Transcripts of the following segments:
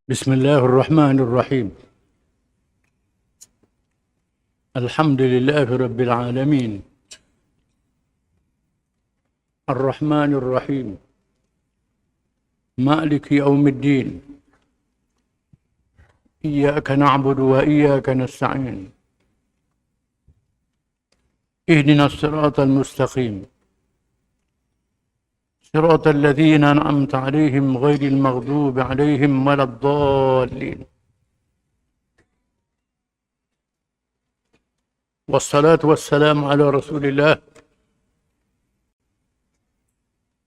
بسم الله الرحمن الرحيم. الحمد لله رب العالمين، الرحمن الرحيم، مالك يوم الدين، إياك نعبد وإياك نستعين، اهدنا الصراط المستقيم، صراط الذين أنعمت عليهم غير المغضوب عليهم ولا الضالين. والصلاة والسلام على رسول الله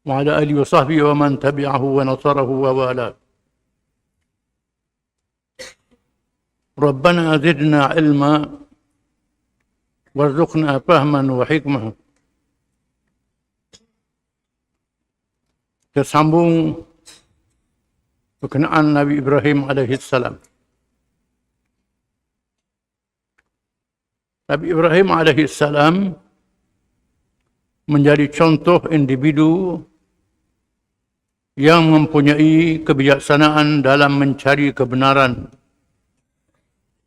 وعلى آله وصحبه ومن تبعه ونصره ووالاه. ربنا زدنا علما وارزقنا فهما وحكمة. Tersambung berkenaan Nabi Ibrahim alaihissalam. Nabi Ibrahim alaihissalam menjadi contoh individu yang mempunyai kebijaksanaan dalam mencari kebenaran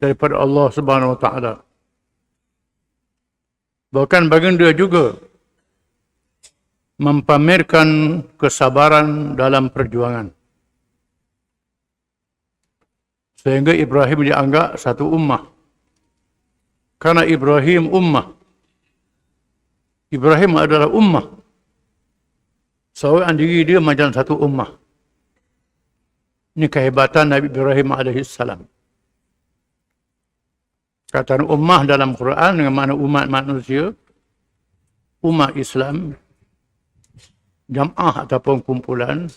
daripada Allah Subhanahu wa taala. Bahkan baginda juga mempamerkan kesabaran dalam perjuangan. Sehingga Ibrahim dianggap satu ummah. Karena Ibrahim ummah. Ibrahim adalah ummah. Seorang diri dia macam satu ummah. Ini kehebatan Nabi Ibrahim alaihissalam. Kata ummah dalam Quran dengan makna umat manusia, umat Islam, jam'ah ataupun kumpulan.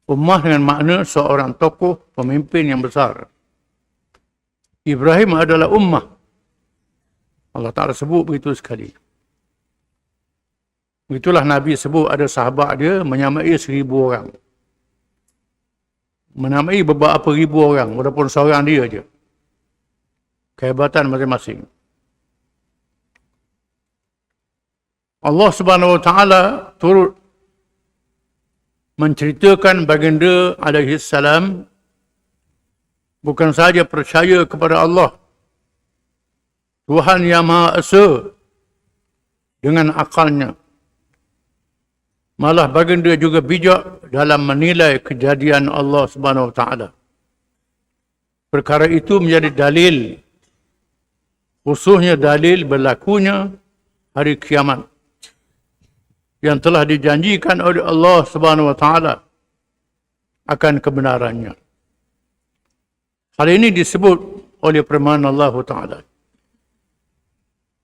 Ummah dengan makna seorang tokoh, pemimpin yang besar. Ibrahim adalah ummah. Allah Ta'ala sebut begitu sekali. Itulah Nabi sebut ada sahabat dia menyamai 1000 orang. Menamai beberapa ribu orang, walaupun seorang dia je. Kehebatan masing-masing. Allah Subhanahu wa taala turut menceritakan baginda alaihissalam bukan sahaja percaya kepada Allah, Tuhan yang Maha Esa dengan akalnya. Malah baginda juga bijak dalam menilai kejadian Allah Subhanahu wa taala. Perkara itu menjadi dalil, khususnya dalil berlakunya hari kiamat yang telah dijanjikan oleh Allah Subhanahu wa taala akan kebenarannya. Hal ini disebut oleh firman Allah Taala.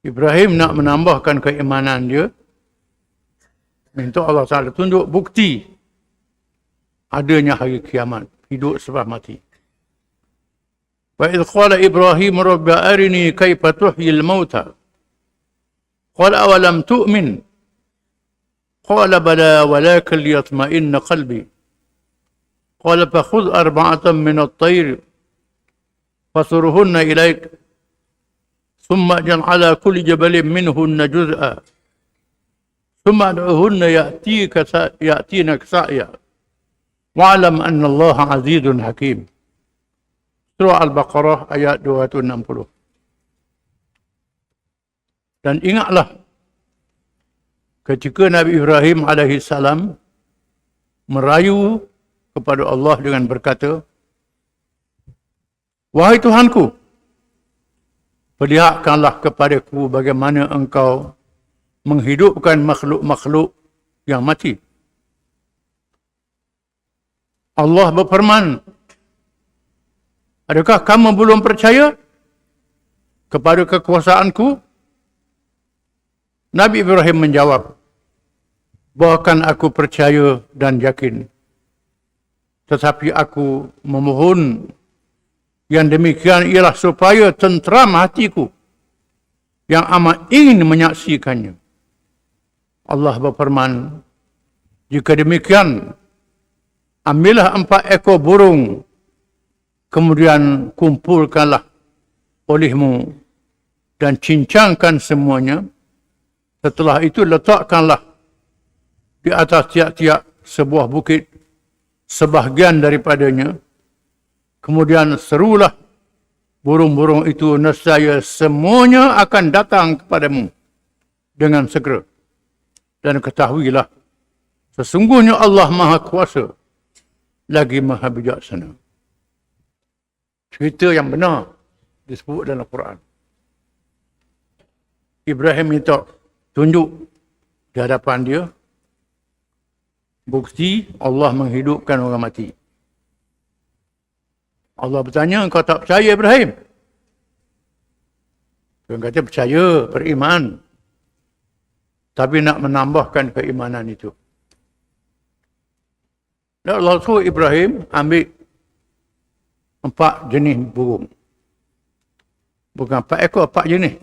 Ibrahim nak menambahkan keimanan dia, minta Allah Taala tunjuk bukti adanya hari kiamat, hidup setelah mati. Wa idh qala Ibrahim rabbi arini kaifa tuhyil mauta qala awalam tu'min قال بلى ولكن ليطمئن قلبي قال فخذ 4 من الطير فصرهن إليك ثم اجعل على كل جبل منهن جزءا ثم ادعوهن يأتينك سعيا واعلم أن الله عزيز حكيم. Surah Al-Baqarah ayat 260. Dan ingatlah ketika Nabi Ibrahim alaihissalam merayu kepada Allah dengan berkata, "Wahai Tuhanku, perlihatkanlah kepadaku bagaimana engkau menghidupkan makhluk-makhluk yang mati." Allah berfirman, "Adakah kamu belum percaya kepada kekuasaanku?" Nabi Ibrahim menjawab, "Bahkan aku percaya dan yakin. Tetapi aku memohon yang demikian ialah supaya tenteram hatiku yang amat ingin menyaksikannya." Allah berfirman, "Jika demikian, ambillah 4 ekor burung, kemudian kumpulkanlah olehmu dan cincangkan semuanya. Setelah itu letakkanlah di atas tiap-tiap sebuah bukit sebahagian daripadanya Kemudian serulah burung-burung itu, nescaya semuanya akan datang kepadamu dengan segera. Dan ketahuilah, sesungguhnya Allah Maha Kuasa, lagi Maha Bijaksana. Cerita yang benar disebut dalam Quran. Ibrahim minta tunjuk di hadapan dia bukti Allah menghidupkan orang mati. Allah bertanya, kau tak percaya Ibrahim? Dia kata percaya, beriman. Tapi nak menambahkan keimanan itu. Dan Allah suruh Ibrahim ambil 4 jenis burung. Bukan 4 ekor, 4 jenis.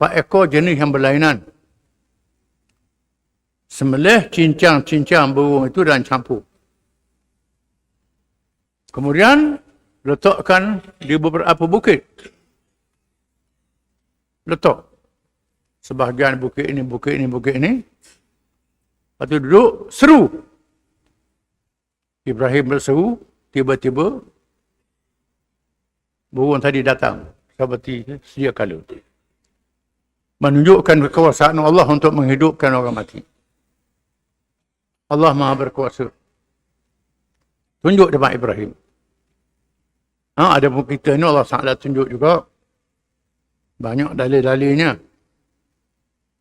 4 ekor jenis yang berlainan. Sembelih cincang-cincang burung itu dan campur. Kemudian letakkan di beberapa bukit. Letak. Sebahagian bukit ini, bukit ini, bukit ini. Lepas tu duduk, seru. Ibrahim berseru, tiba-tiba burung tadi datang. Seperti sedia kala. Menunjukkan kekuasaan Allah untuk menghidupkan orang mati. Allah Maha Berkuasa. Tunjuk depan Ibrahim. Ada pun kita ni Allah Ta'ala tunjuk juga. Banyak dalil-dalilnya.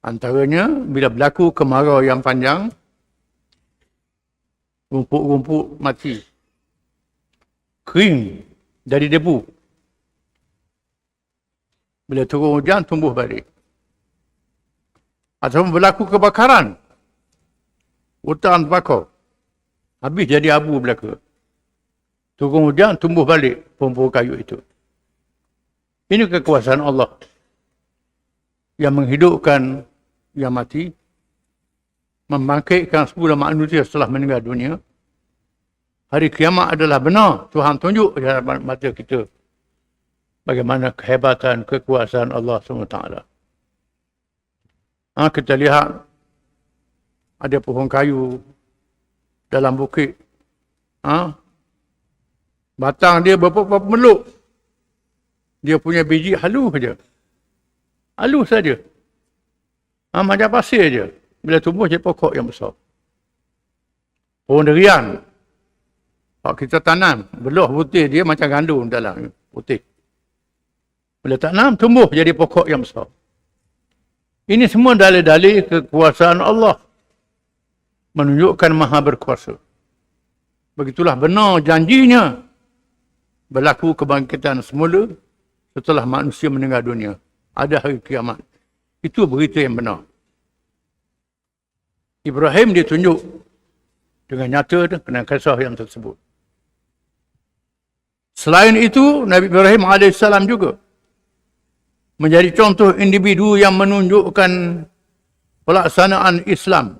Antaranya, bila berlaku kemarau yang panjang, rumput-rumput mati. Kering, jadi debu. Bila turun hujan, tumbuh balik. Ataupun berlaku kebakaran. Hutan bakar. Habis jadi abu belaka. Turun hujan, tumbuh balik pohon-pohon kayu itu. Ini kekuasaan Allah yang menghidupkan yang mati, membangkitkan semula manusia setelah meninggal dunia. Hari kiamat adalah benar. Tuhan tunjuk di hadapan mata kita bagaimana kehebatan, kekuasaan Allah SWT. Kita lihat ada pohon kayu dalam bukit. Batang dia berapa meluk. Dia punya biji halus saja. Halus saja. Macam pasir saja. Bila tumbuh jadi pokok yang besar. Pohon durian. Kalau kita tanam, belah putih dia macam gandum dalam putih. Bila tanam, tumbuh jadi pokok yang besar. Ini semua dalil-dalil kekuasaan Allah. Menunjukkan Maha Berkuasa. Begitulah benar janjinya. Berlaku kebangkitan semula setelah manusia meninggal dunia. Ada hari kiamat. Itu berita yang benar. Ibrahim ditunjuk dengan nyata dengan kisah yang tersebut. Selain itu, Nabi Ibrahim AS juga menjadi contoh individu yang menunjukkan pelaksanaan Islam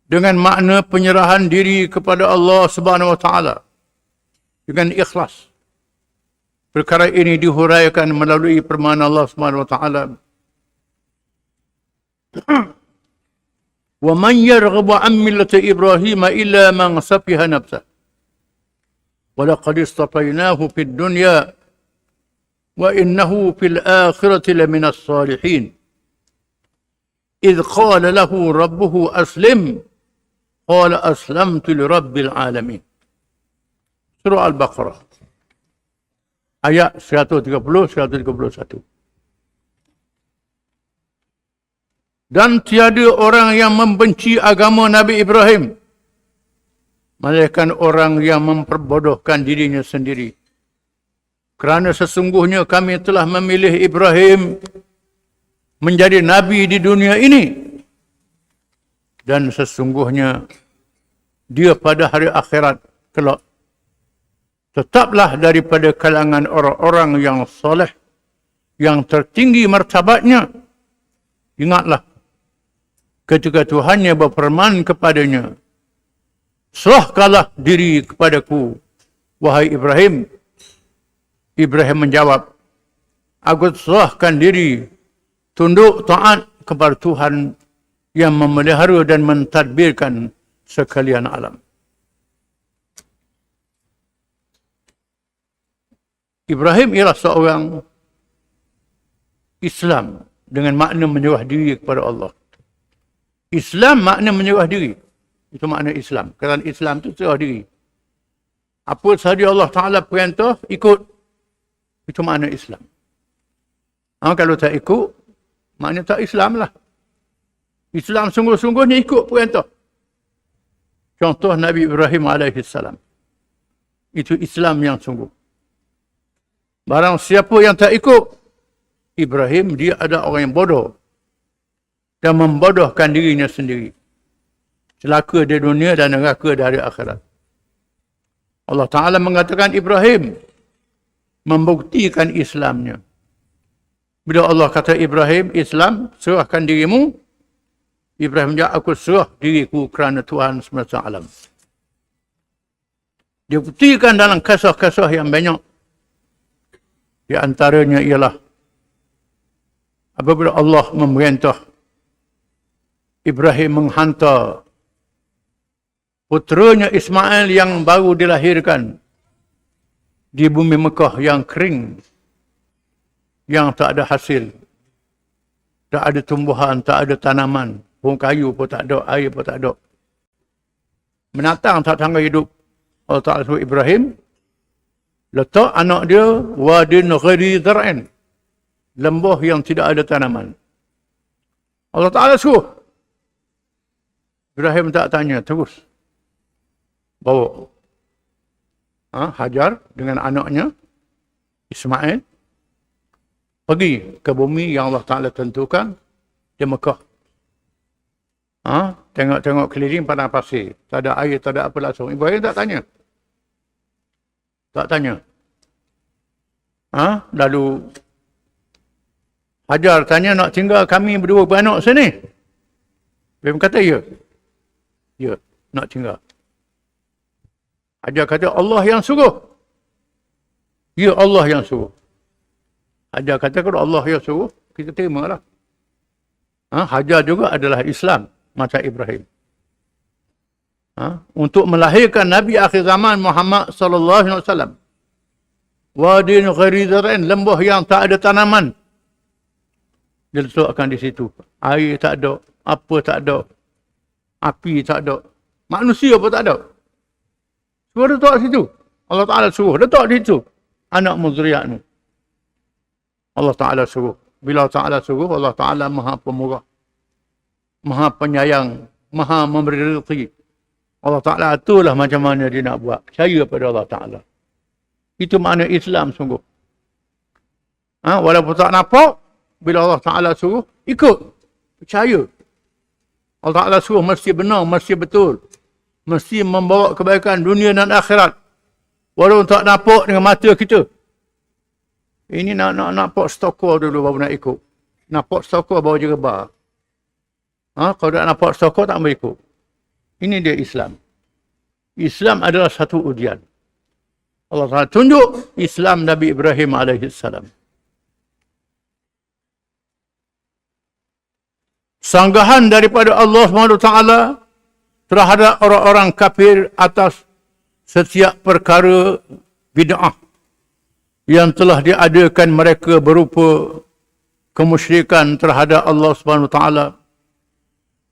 dengan makna penyerahan diri kepada Allah Subhanahu Wa Taala dengan ikhlas. Perkara ini dihuraikan melalui firman Allah Subhanahu Wa Taala. Wa man yarghabu an millati Ibrahim illa man safiha nafsah. Wa laqad istafainahu fid dunya wa innahu fil akhirati lamina as-salihin. إذ قال له ربه أسلم قال أسلمت لرب العالمين. Surah Al-Baqarah. Ayat 130-131. Dan tiada orang yang membenci agama Nabi Ibrahim, melainkan orang yang memperbodohkan dirinya sendiri. Kerana sesungguhnya kami telah memilih Ibrahim menjadi Nabi di dunia ini. Dan sesungguhnya dia pada hari akhirat kelak tetaplah daripada kalangan orang-orang yang soleh, yang tertinggi martabatnya. Ingatlah, ketika Tuhannya berfirman kepadanya, serahkanlah diri kepadaku, wahai Ibrahim. Ibrahim menjawab, aku serahkan diri, tunduk taat kepada Tuhan yang memelihara dan mentadbirkan sekalian alam. Ibrahim ialah seorang Islam dengan makna menyerah diri kepada Allah. Islam makna menyerah diri. Itu makna Islam. Kerana Islam itu serah diri. Apa sahaja Allah Ta'ala perintah, ikut. Itu makna Islam. Kalau tak ikut, makna tak Islam lah. Islam sungguh-sungguhnya ikut perintah. Contoh Nabi Ibrahim alaihissalam. Itu Islam yang sungguh. Barang siapa yang tak ikut Ibrahim, dia ada orang yang bodoh. Dan membodohkan dirinya sendiri. Celaka di dunia dan neraka dari akhirat. Allah Ta'ala mengatakan Ibrahim membuktikan Islamnya. Bila Allah kata Ibrahim, Islam, serahkan dirimu. Ibrahim jawab, aku serah diriku kerana Tuhan semesta alam. Dia buktikan dalam kisah-kisah yang banyak. Di antaranya ialah apabila Allah memerintah Ibrahim menghantar puteranya Ismail yang baru dilahirkan di bumi Mekah yang kering, yang tak ada hasil, tak ada tumbuhan, tak ada tanaman, pohon kayu pun tak ada, air pun tak ada. Menatang tak tangga hidup. Allah Ta'ala suruh Ibrahim, letak anak dia wadin ghairi zar'in, lembah yang tidak ada tanaman. Allah Ta'ala suruh. Ibrahim tak tanya, terus bawa Hajar dengan anaknya Ismail pergi ke bumi yang Allah Ta'ala tentukan di Mekah. Tengok-tengok keliling padang pasir, tak ada air, tak ada apa langsung. Ibrahim tak tanya. Tak tanya. Lalu Hajar tanya, nak tinggal kami berdua beranak sini? Ibrahim kata, ya. Ya, nak tinggal. Hajar kata, Allah yang suruh. Ya, Allah yang suruh. Hajar kata, kalau Allah yang suruh, kita terimalah. Hajar juga adalah Islam, macam Ibrahim. Untuk melahirkan Nabi akhir zaman Muhammad sallallahu alaihi wasallam. Wadin ghairi zar'in, lembah yang tak ada tanaman. Dia letakkan di situ. Air tak ada, apa tak ada. Api tak ada. Manusia pun tak ada. Suruh letak situ. Allah Ta'ala suruh. Letak di situ. Anak muzriat ni. Allah Ta'ala suruh. Bila Allah Ta'ala suruh, Allah Ta'ala maha pemurah. Maha penyayang. Maha memberi rezeki. Allah Ta'ala aturlah macam mana dia nak buat. Percaya pada Allah Ta'ala. Itu makna Islam sungguh. Walaupun tak nampak, bila Allah Ta'ala suruh, ikut. Percaya. Allah Ta'ala suruh mesti benar, mesti betul. Mesti membawa kebaikan dunia dan akhirat. Walaupun tak nampak dengan mata kita. Ini nak nampak stokor dulu baru nak ikut. Nampak stokor baru je rebar. Kalau tak nampak stokor tak boleh ikut. Ini dia Islam. Islam adalah satu ujian. Allah Ta'ala tunjuk Islam Nabi Ibrahim alaihissalam. Sanggahan daripada Allah SWT terhadap orang-orang kafir atas setiap perkara bid'ah yang telah diadakan mereka berupa kemusyrikan terhadap Allah SWT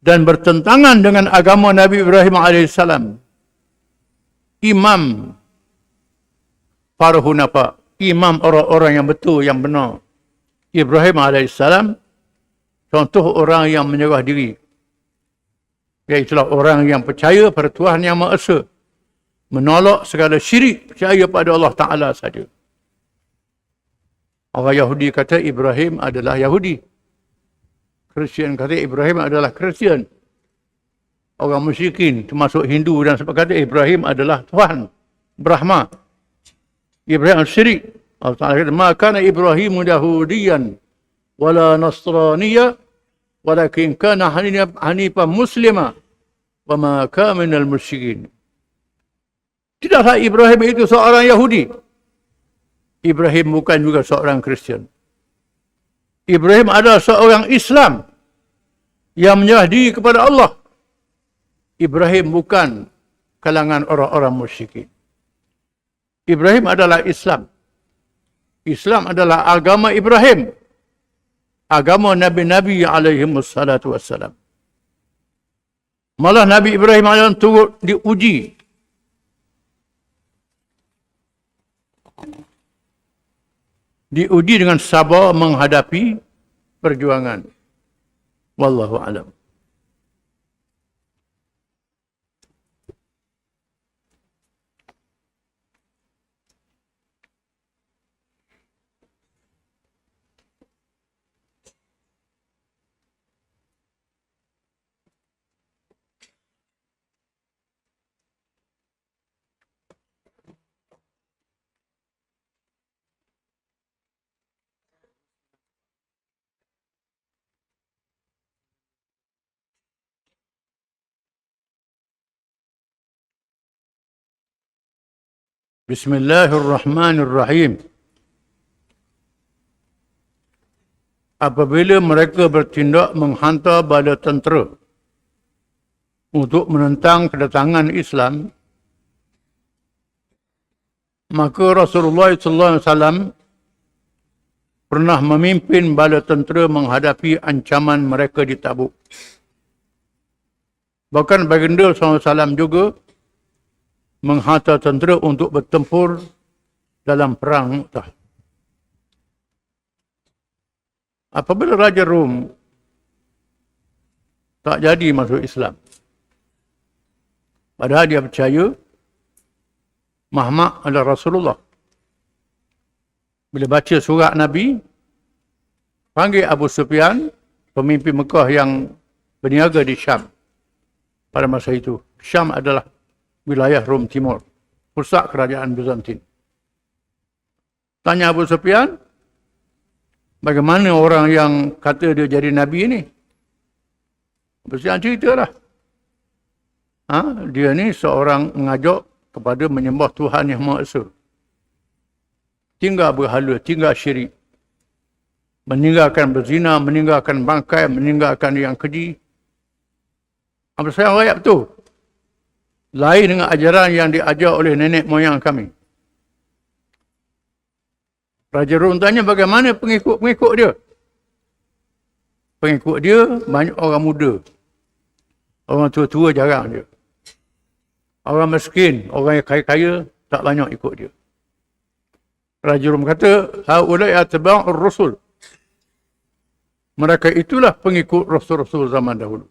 dan bertentangan dengan agama Nabi Ibrahim AS. Imam para hunafa, imam orang-orang yang betul, yang benar, Ibrahim AS, contoh orang yang menyerah diri. Iaitulah orang yang percaya pada Tuhan Yang Maha Esa. Menolak segala syirik, percaya pada Allah Ta'ala saja. Orang Yahudi kata Ibrahim adalah Yahudi. Kristian kata Ibrahim adalah Kristian. Orang musyrikin, termasuk Hindu dan sebagainya, kata Ibrahim adalah Tuhan, Brahma. Ibrahim syirik. Allah Ta'ala kata, "Ma kana Ibrahimu Yahudiyan wala Nasraniya, walakin kana hanifan muslima, wa ma kana minal musyrikin." Tidaklah Ibrahim itu seorang Yahudi. Ibrahim bukan juga seorang Kristian. Ibrahim adalah seorang Islam yang menyerah diri kepada Allah. Ibrahim bukan kalangan orang-orang musyrikin. Ibrahim adalah Islam. Islam adalah agama Ibrahim. Agama Nabi-Nabi alaihimussalatu wassalam. Malah Nabi Ibrahim AS turut diuji. Diuji dengan sabar menghadapi perjuangan. Wallahu a'lam. Bismillahirrahmanirrahim. Apabila mereka bertindak menghantar bala tentera untuk menentang kedatangan Islam, maka Rasulullah SAW pernah memimpin bala tentera menghadapi ancaman mereka di Tabuk. Bahkan baginda SAW juga menghantar tentera untuk bertempur dalam perang Mu'tah. Apabila Raja Rom tak jadi masuk Islam, padahal dia percaya Muhammad adalah Rasulullah. Bila baca surat Nabi, panggil Abu Sufyan, pemimpin Mekah yang berniaga di Syam pada masa itu. Syam adalah wilayah Rom Timur, pusat kerajaan Byzantine. Tanya Abu Sufyan, bagaimana orang yang kata dia jadi Nabi ini? Abu Sufyan ceritalah. Dia ni seorang mengajak kepada menyembah Tuhan Yang Maha Esa. Tinggal berhala, tinggal syirik. Meninggalkan berzina, meninggalkan bangkai, meninggalkan yang keji. Abu Sufyan rakyat betul. Lain dengan ajaran yang diajar oleh nenek moyang kami. Raja Rom tanya bagaimana pengikut-pengikut dia. Pengikut dia banyak orang muda. Orang tua-tua jarang dia. Orang miskin, orang yang kaya-kaya tak banyak ikut dia. Raja Rom kata, haulai atba'ur rusul. Mereka itulah pengikut Rasul-Rasul zaman dahulu.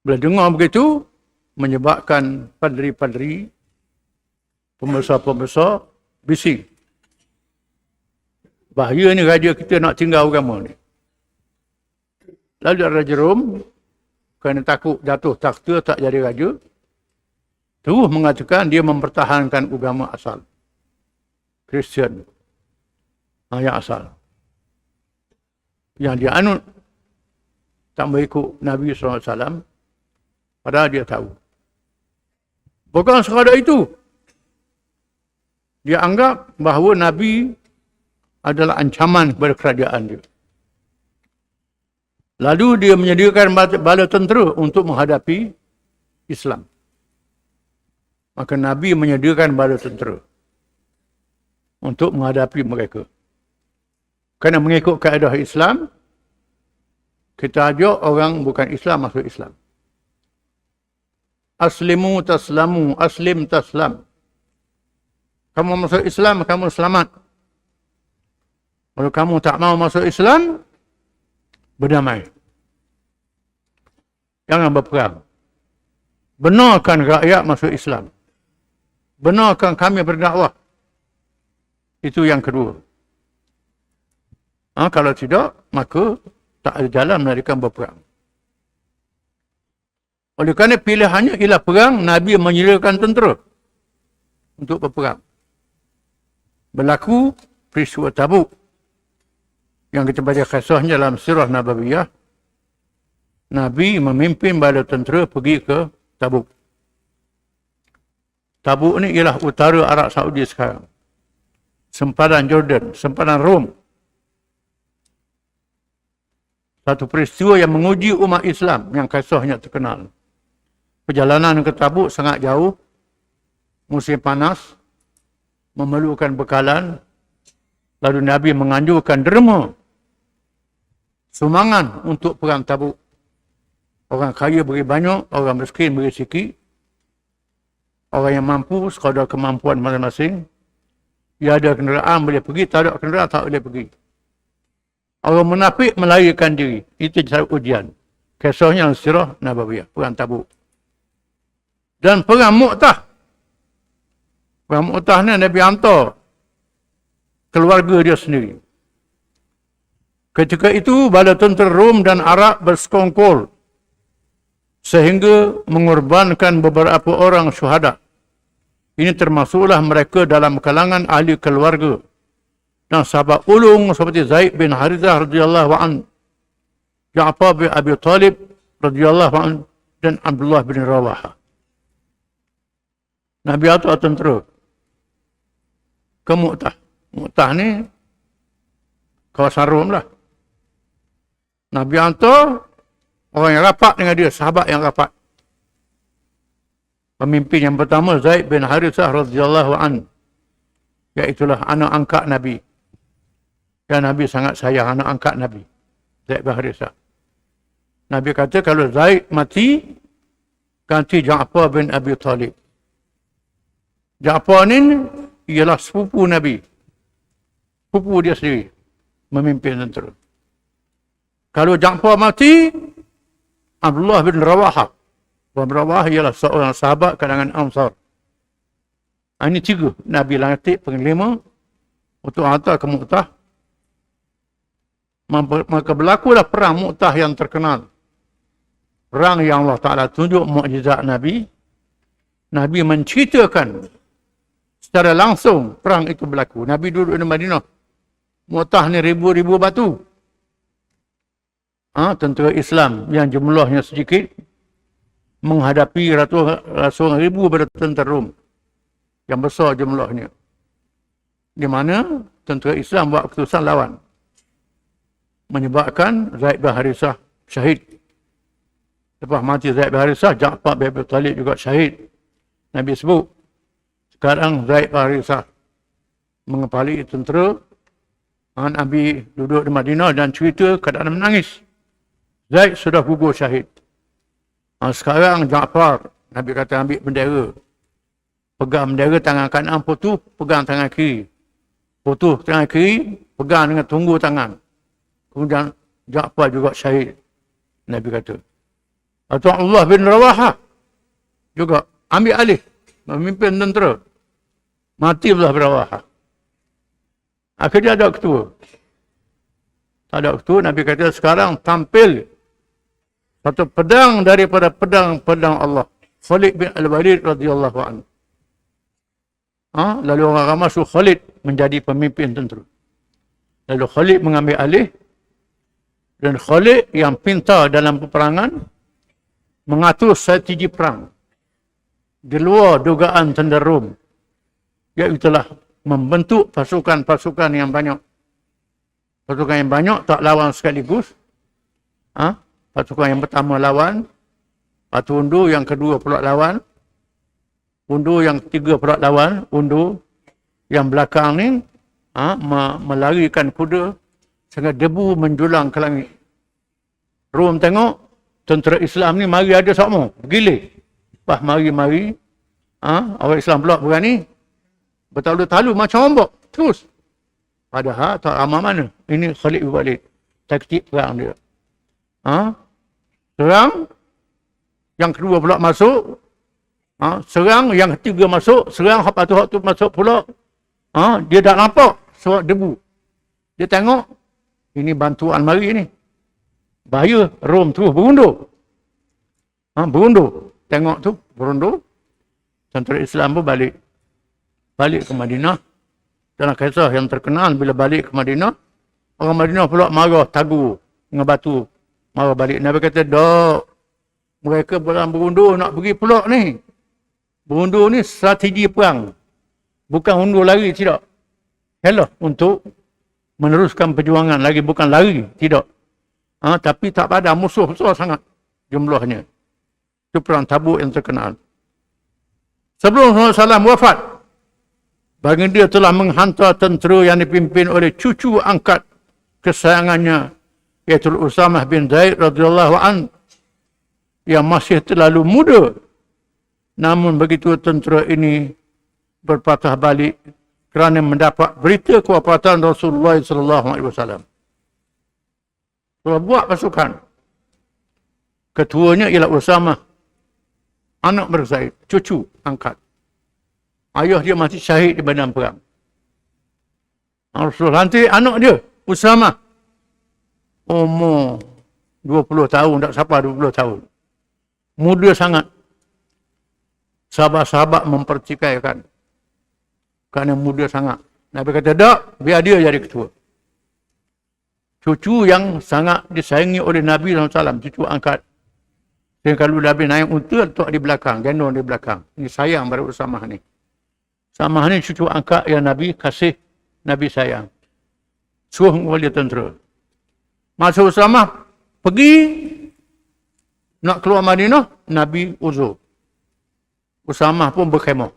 Bila dengar begitu, menyebabkan padri-padri, pembesar-pembesar, bising. Bahaya ni raja kita nak tinggal agama ni. Lalu Raja Rom, kerana takut jatuh takhta tak jadi raja, terus mengatakan dia mempertahankan agama asal. Kristian. Yang asal. Yang dia anut, tak mengikut Nabi SAW, padahal dia tahu. Bukan sekadar itu. Dia anggap bahawa Nabi adalah ancaman kepada kerajaan dia. Lalu dia menyediakan bala tentera untuk menghadapi Islam. Maka Nabi menyediakan bala tentera untuk menghadapi mereka. Kerana mengikut kaedah Islam, kita ajak orang bukan Islam masuk Islam. Aslimu taslamu, aslim taslam. Kamu masuk Islam, kamu selamat. Kalau kamu tak mau masuk Islam, berdamai. Jangan berperang. Benarkan rakyat masuk Islam. Benarkan kami berdakwah. Itu yang kedua. Kalau tidak, maka tak ada jalan melainkan berperang. Oleh kerana pilihannya ialah perang, Nabi menyediakan tentera untuk berperang. Berlaku peristiwa Tabuk yang kita baca kisahnya dalam sirah Nabawiyah. Nabi memimpin bala tentera pergi ke Tabuk. Tabuk ni ialah utara Arab Saudi sekarang. Sempadan Jordan, sempadan Rom. Satu peristiwa yang menguji umat Islam yang kisahnya terkenal. Perjalanan ke Tabuk sangat jauh, musim panas, memerlukan bekalan. Lalu Nabi menganjurkan derma sumbangan untuk perang Tabuk. Orang kaya beri banyak, orang miskin beri sikit. Orang yang mampu sekadar kemampuan masing-masing. Dia ada kenderaan boleh pergi, tak ada kenderaan tak boleh pergi. Orang munafik melarikan diri. Itu cara ujian. Kisahnya Sirah Nabawiyah, perang Tabuk. Dan perang Mu'tah. Perang Mu'tah ni Nabi hantar keluarga dia sendiri. Ketika itu bala tentera Rom dan Arab bersekongkol sehingga mengorbankan beberapa orang syuhada. Ini termasuklah mereka dalam kalangan ahli keluarga dan sahabat ulung seperti Zaid bin Harithah radhiyallahu anhu, Ja'far bin Abi Talib radhiyallahu anhu dan Abdullah bin Rawahah. Nabi hantar tentera ke Mu'tah. Mu'tah ni kawasan Rom lah. Nabi hantar orang yang rapat dengan dia, sahabat yang rapat. Pemimpin yang pertama Zaid bin Harithah radhiyallahu anhu, iaitulah anak angkat Nabi. Dan Nabi sangat sayang anak angkat Nabi, Zaid bin Harithah. Nabi kata kalau Zaid mati, ganti Ja'far bin Abi Talib. Ja'far ni ialah sepupu Nabi. Sepupu dia sendiri memimpin tentera. Kalau Ja'far mati, Abdullah bin Rawahah. Bin Rawahah ialah seorang sahabat kalangan Ansar. Ini 3. Nabi lantik penglima untuk hantar ke Mu'tah. Maka berlakulah perang Mu'tah yang terkenal. Perang yang Allah Ta'ala tunjuk mukjizat Nabi. Nabi menceritakan secara langsung perang itu berlaku. Nabi duduk di Madinah. Mu'tah ni ribu-ribu batu. Tentera Islam yang jumlahnya sedikit menghadapi ratusan ribu tentera Rom yang besar jumlahnya. Di mana tentera Islam buat keputusan lawan. Menyebabkan Zaid bin Harithah syahid. Lepas mati Zaid bin Harithah, Ja'far bin Abi Talib juga syahid. Nabi sebut, sekarang Zaid bin Harithah mengepali tentera. Nabi duduk di Madinah dan cerita keadaan menangis. Zaid sudah gugur syahid. Sekarang Ja'far, Nabi kata ambil bendera. Pegang bendera tangan kanan, putus, pegang tangan kiri. Putus tangan kiri, pegang dengan tunggu tangan. Kemudian Ja'far juga syahid. Nabi kata. Atau Allah bin Rawahah juga ambil alih, memimpin tentera. Mati Allah bin Rawahah. Akhirnya ada ketua. Tak ada ketua, Nabi kata sekarang tampil satu pedang daripada pedang-pedang Allah. Khalid bin Al-Walid radhiyallahu anhu. Lalu orang ramai suruh Khalid menjadi pemimpin tentera. Lalu Khalid mengambil alih. Dan Khalid yang pintar dalam peperangan mengatur strategi perang. Di luar dugaan tentera Rom. Iaitulah membentuk pasukan-pasukan yang banyak. Pasukan yang banyak tak lawan sekaligus. Pasukan yang pertama lawan. Patu undur yang kedua pula lawan. Undur yang ketiga pula lawan. Undur yang belakang ni melarikan kuda sehingga debu menjulang ke langit. Rom tengok tentera Islam ni mari ada sama. Gila. Mari-mari. Orang Islam pula berani. Bertalu-talu macam ombak. Terus. Padahal tak ramai mana. Ini Khalid bin Walid. Taktik perang dia. Serang. Yang kedua pula masuk. Serang. Yang ketiga masuk. Serang. Lepas tu masuk pula. Dia dah nampak. Sebab debu. Dia tengok. Ini bantuan mari ni. Bahaya. Rom terus berundur. Berundur. Tengok tu. Berundur. Tentera Islam pun balik ke Madinah. Dalam kisah yang terkenal bila balik ke Madinah, orang Madinah pula marah tagu dengan batu. Marah balik. Nabi kata, "Dok, mereka berundur nak pergi pula ni. Berundur ni strategi perang. Bukan undur lari, tidak. Hellah untuk meneruskan perjuangan lagi, bukan lari, tidak. Tapi tak pada musuh besar sangat jumlahnya. Itu perang Tabuk yang terkenal. Sebelum Rasulullah SAW wafat, Baginda dia telah menghantar tentera yang dipimpin oleh cucu angkat kesayangannya, iaitu Usamah bin Zaid radhiyallahu an, yang masih terlalu muda. Namun begitu tentera ini berpatah balik kerana mendapat berita kewafatan Rasulullah sallallahu alaihi wasallam. Telah buat pasukan. Ketuanya ialah Usamah, anak Zaid, cucu angkat. Ayah dia mati syahid di medan perang. Rasul nanti anak dia, Usamah, umur 20 tahun, tak sampai 20 tahun. Muda sangat. Sahabat-sahabat mempertikaikan. Kerana muda sangat. Nabi kata, tak, biar dia jadi ketua. Cucu yang sangat disayangi oleh Nabi SAW, cucu angkat. Dan kalau Nabi naik unta, letak di belakang, gendong di belakang. Ini sayang pada Usamah ni. Usamah ni cucu angkat yang Nabi kasih, Nabi sayang. Suruh wali tentera. Masa Usamah pergi nak keluar Madinah, Nabi uzur. Usamah pun berkhemah.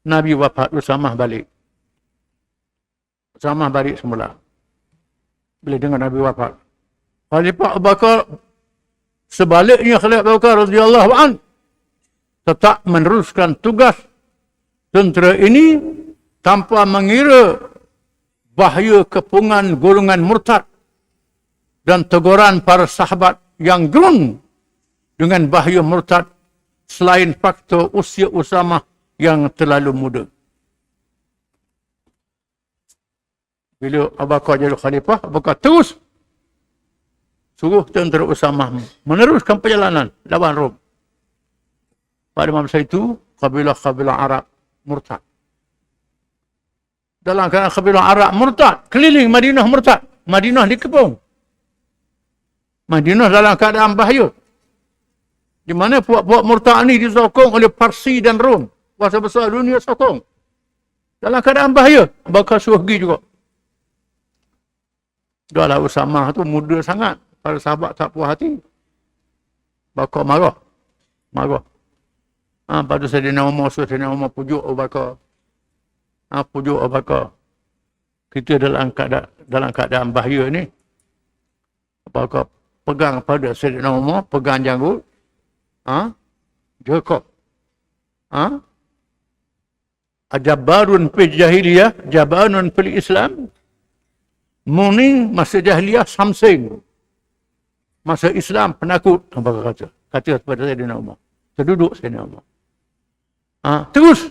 Nabi wafat, Usamah balik. Usamah balik semula. Bila dengar Nabi wafat. Khalifah Abu Bakar, sebaliknya Khalifah Abu Bakar radhiyallahu an, tetap meneruskan tugas tentera ini tanpa mengira bahaya kepungan golongan murtad dan teguran para sahabat yang gerun dengan bahaya murtad selain faktor usia Usamah yang terlalu muda. Bila Abu Bakar jadi khalifah, Abu Bakar terus suruh tentera Usamah meneruskan perjalanan lawan Rom. Pada masa itu, kabilah-kabilah Arab murtad. Dalam keadaan kabilah Arab murtad, keliling Madinah murtad. Madinah dikepung. Madinah dalam keadaan bahaya. Di mana puak-puak murtad ni disokong oleh Parsi dan Rom. Kuasa besar dunia sokong. Dalam keadaan bahaya, bakal suruh pergi juga. Dahlah Usamah tu muda sangat. Para sahabat tak puas hati. Bakal marah. Marah. Pada Sayyidina Umar, Sayyidina Umar pujuk Abu Bakar. Pujuk Abu Bakar. Kita dalam keadaan bahaya ni. Abu Bakar pegang pada Sayyidina Umar, pegang janggut. Jakob. Jabarun fil jahiliyah, jabarun fil Islam. Muni masa jahiliyah samsing. Masa Islam penakut. Abu Bakar kata kepada Sayyidina Umar. Terduduk Sayyidina Umar. Terus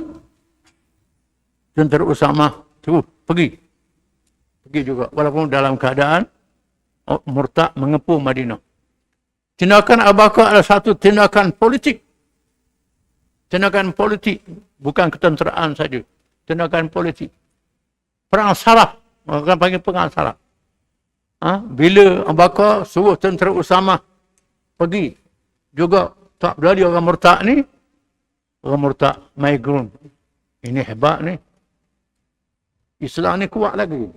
tentera Usamah terus pergi juga walaupun dalam keadaan murtad mengepung Madinah. Tindakan Abu Bakar adalah satu tindakan politik, bukan ketenteraan saja, tindakan politik, perang saraf, orang panggil perang saraf. Bila Abu Bakar suruh tentera Usamah pergi juga tak berani orang murtad ni. Orang murtad migrun. Ini hebat ni. Islam ni kuat lagi.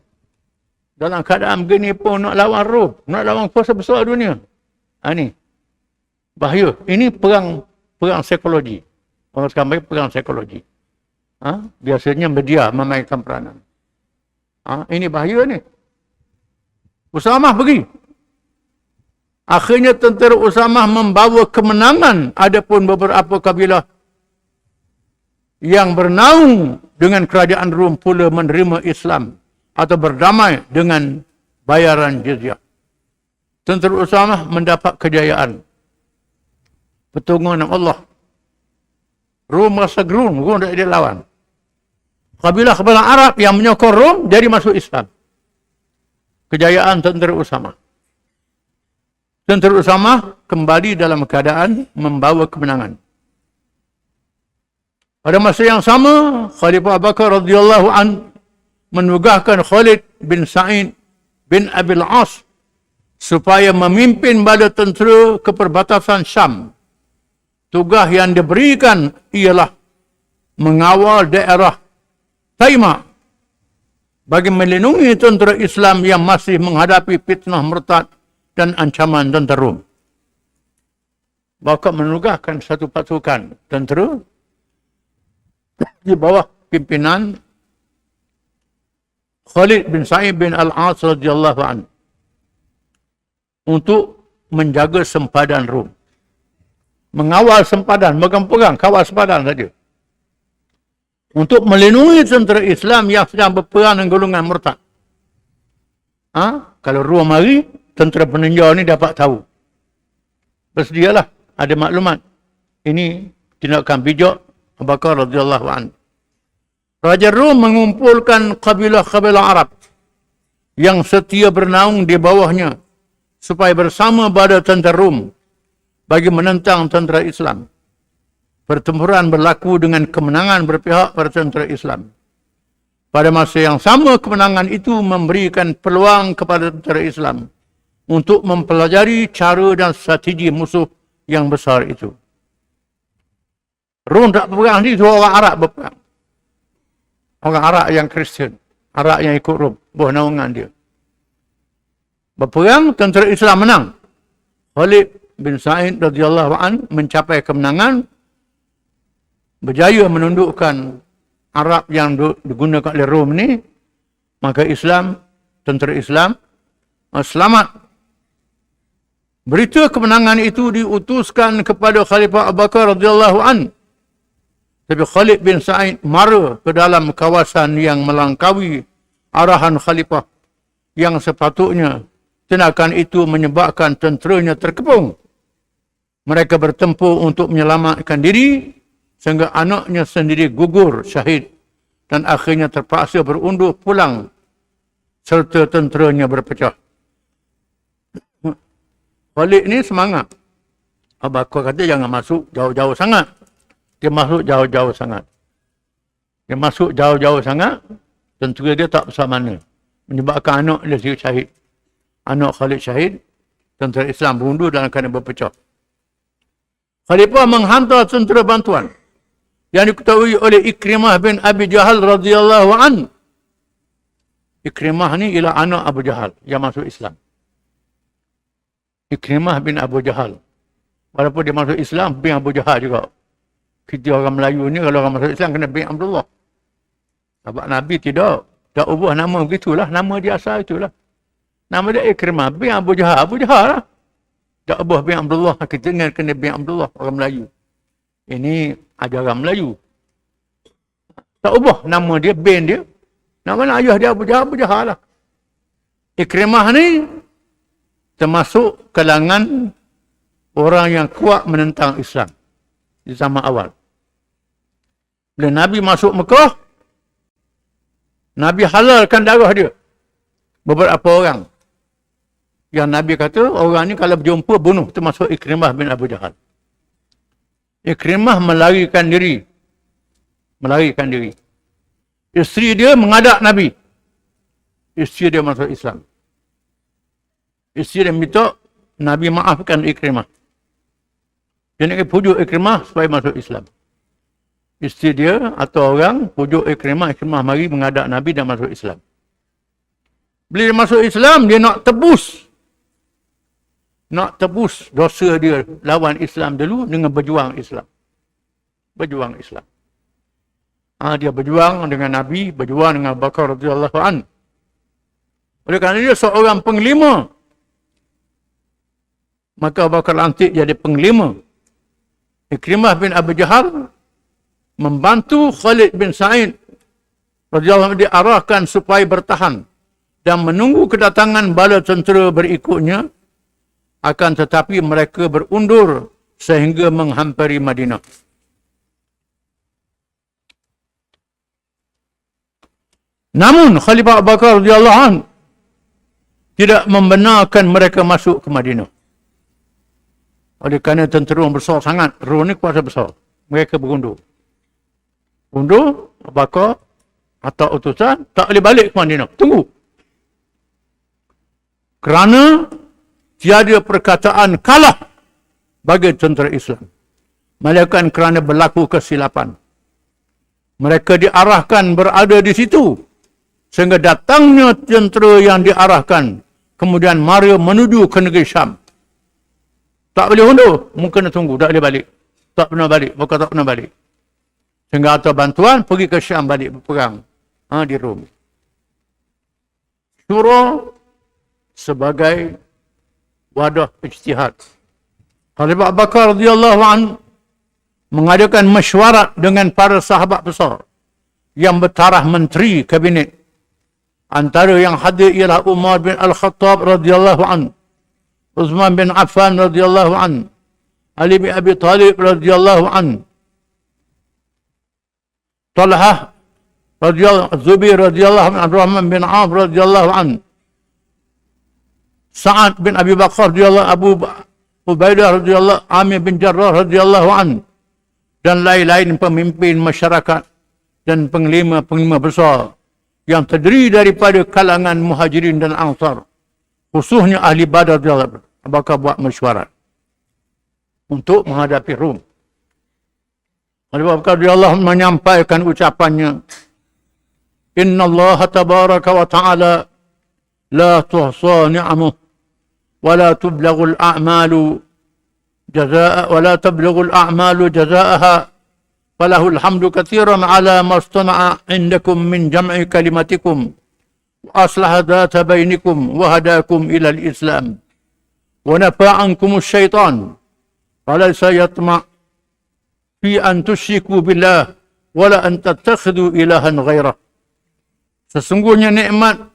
Dalam keadaan begini pun nak lawan Rom, nak lawan kuasa besar dunia. Ni bahaya. Ini perang psikologi. Orang sekarang panggil perang psikologi. Biasanya media memainkan peranan. Ini bahaya ni. Usamah pergi. Akhirnya tentera Usamah membawa kemenangan. Adapun beberapa kabilah yang bernaung dengan kerajaan Rom pula menerima Islam atau berdamai dengan bayaran jizyah. Tentera Usamah mendapat kejayaan. Pertolongan Allah. Rom merasa gerun, Rom tak dia lawan. Kabilah-kabilah Arab yang menyokong Rom jadi masuk Islam. Kejayaan tentera Usamah. Tentera Usamah kembali dalam keadaan membawa kemenangan. Pada masa yang sama, Khalifah Abu Bakar radhiyallahu an menugaskan Khalid bin Sa'id bin Abil As supaya memimpin bala tentera ke perbatasan Syam. Tugas yang diberikan ialah mengawal daerah Taimah bagi melindungi tentera Islam yang masih menghadapi fitnah murtad dan ancaman tentera Rom. Bakal menugaskan satu pasukan tentera di bawah pimpinan Khalid bin Sa'id bin Al-As radhiyallahu anhu untuk menjaga sempadan Rom. Mengawal sempadan, pegang-pegang, kawal sempadan saja. Untuk melindungi tentera Islam yang sedang berperang dengan golongan murtad. Kalau Rom mari, tentera peninjau ni dapat tahu. Bersedialah, ada maklumat. Ini tindakan bijak Abu Bakar radhiyallahu anhu. Raja Rom mengumpulkan kabilah-kabilah Arab yang setia bernaung di bawahnya supaya bersama pada tentera Rom bagi menentang tentera Islam. Pertempuran berlaku dengan kemenangan berpihak pada tentera Islam. Pada masa yang sama, kemenangan itu memberikan peluang kepada tentera Islam untuk mempelajari cara dan strategi musuh yang besar itu. Rom tak berperang, itu orang Arab berperang. Orang Arab yang Kristian, Arab yang ikut Rom, bawah naungan dia. Berperang, tentera Islam menang. Khalid bin Sa'id radhiyallahu anhu mencapai kemenangan, berjaya menundukkan Arab yang digunakan oleh Rom ni, maka Islam, tentera Islam selamat. Berita kemenangan itu diutuskan kepada Khalifah Abu Bakar radhiyallahu anhu. Tapi Khalid bin Sa'id mara ke dalam kawasan yang melangkaui arahan Khalifah yang sepatutnya. Tindakan itu menyebabkan tenteranya terkepung. Mereka bertempur untuk menyelamatkan diri sehingga anaknya sendiri gugur syahid dan akhirnya terpaksa berundur pulang serta tenteranya berpecah. Khalid ni semangat. Abu Bakar kata jangan masuk jauh-jauh sangat. Dia masuk jauh-jauh sangat. Dia masuk jauh-jauh sangat, tentera dia tak besar mana. Menyebabkan anak dia syahid. Anak Khalid syahid, tentera Islam berundur dalam keadaan berpecah. Khalifah menghantar tentera bantuan yang diketahui oleh Ikrimah bin Abi Jahal radhiyallahu anhu. Ikrimah ni ialah anak Abu Jahal yang masuk Islam. Ikrimah bin Abu Jahal. Walaupun dia masuk Islam, bin Abu Jahal juga. Kita orang Melayu ni kalau orang masuk Islam kena bin Abdullah. Sebab Nabi tidak ubah nama begitulah. Nama dia asal itulah. Nama dia Ikrimah bin Abu Jahal. Abu Jahal lah. Tak ubah bin Abdullah. Kita ingat kena bin Abdullah orang Melayu. Ini ajaran Melayu. Tak ubah nama dia, bin dia. Nama ayah dia Abu Jahal lah. Ikrimah ni termasuk kalangan orang yang kuat menentang Islam di zaman awal. Bila Nabi masuk Mekah, Nabi halalkan darah dia. Beberapa orang. Yang Nabi kata, orang ni kalau berjumpa, bunuh. Termasuk Ikrimah bin Abu Jahal. Ikrimah melarikan diri. Isteri dia mengadap Nabi. Isteri dia masuk Islam. Isteri dia minta Nabi maafkan Ikrimah. Dia nak pujuk Ikrimah supaya masuk Islam. Isteri dia atau orang pujuk Ikrimah mari menghadap Nabi dan masuk Islam. Bila dia masuk Islam, dia nak tebus dosa dia lawan Islam dulu dengan berjuang Islam. Dia berjuang dengan Nabi, berjuang dengan Abu Bakar radhiyallahu anhu. Oleh kerana dia seorang penglima, maka Abu Bakar lantik jadi penglima. Ikrimah bin Abi Jahal membantu Khalid bin Sa'id radhiyallahu anhu diarahkan supaya bertahan dan menunggu kedatangan bala tentera berikutnya, akan tetapi mereka berundur sehingga menghampiri Madinah. Namun Khalifah Abu Bakar radhiyallahu anhu tidak membenarkan mereka masuk ke Madinah. Oleh kerana tentera besar sangat, Rom ni kuasa besar. Mereka berundur. Undur, Abu Bakar atau utusan tak boleh balik ke Madinah. Tunggu. Kerana tiada perkataan kalah bagi tentera Islam. Melainkan kerana berlaku kesilapan. Mereka diarahkan berada di situ. Sehingga datangnya tentera yang diarahkan. Kemudian mari menuju ke negeri Syam. Tak boleh undur. Mungkin tunggu. Tak boleh balik. Tak pernah balik. Bukan tak pernah balik. Sehingga atau bantuan pergi ke Syam balik berperang. Di Rom. syura sebagai wadah ijtihad. Khalifah Abu Bakar radhiyallahu anhu mengadakan mesyuarat dengan para sahabat besar yang bertaraf menteri kabinet. Antara yang hadir ialah Umar bin Al-Khattab radhiyallahu anhu, Uthman bin Affan radhiyallahu anhu, Ali bin Abi Talib radhiyallahu anhu, Talhah radhiyallahu anhu, Zubair radhiyallahu anhu, Abdurrahman bin Auf radhiyallahu anhu, Sa'ad bin Abi Bakar radhiyallahu, Abu Ubaidah radhiyallahu, Amir bin Jarrah radhiyallahu anhu, dan lain-lain pemimpin masyarakat dan penglima-penglima besar yang terdiri daripada kalangan Muhajirin dan Ansar, khususnya ahli Badar radhiyallahu anhu. Abu Bakar buat mesyuarat untuk menghadapi Rom. Abu Bakar radhiyallahu anhu menyampaikan ucapannya, Inna Allah tabaraka wa ta'ala la tuhsa ni'amuh wa la tublaghul a'malu jazaa'a wa la tublaghul a'malu jazaaha falahul hamdu katsiran ala ma istana'a indakum min jam'i kalimatikum wa aslaha dhata bainikum wa hadakum ila al-islam wa nafa'a ankum asy-syaitan falaysa yatma' fi an tusyriku billah wa la an tattakhidhu ilahan ghairah. Sesungguhnya nikmat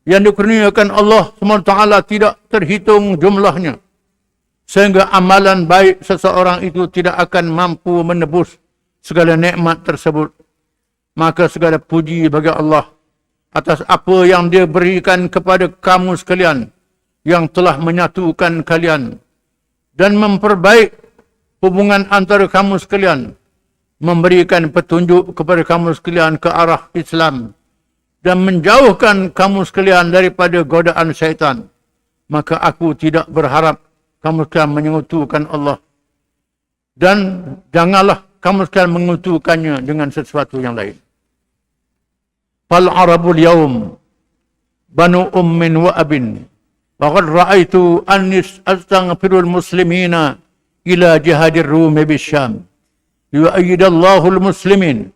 yang dikurniakan Allah SWT tidak terhitung jumlahnya, sehingga amalan baik seseorang itu tidak akan mampu menebus segala nikmat tersebut. Maka segala puji bagi Allah atas apa yang Dia berikan kepada kamu sekalian, yang telah menyatukan kalian dan memperbaik hubungan antara kamu sekalian, memberikan petunjuk kepada kamu sekalian ke arah Islam, dan menjauhkan kamu sekalian daripada godaan syaitan. Maka aku tidak berharap kamu sekalian menyekutukan Allah, dan janganlah kamu sekalian mengutukannya dengan sesuatu yang lain. Fal arabul yaum banu ummin wa abin faqad ra'aitu annis astaghfirul muslimina ila jihadir rumi bisyam liyu'ayyidallahu al-muslimin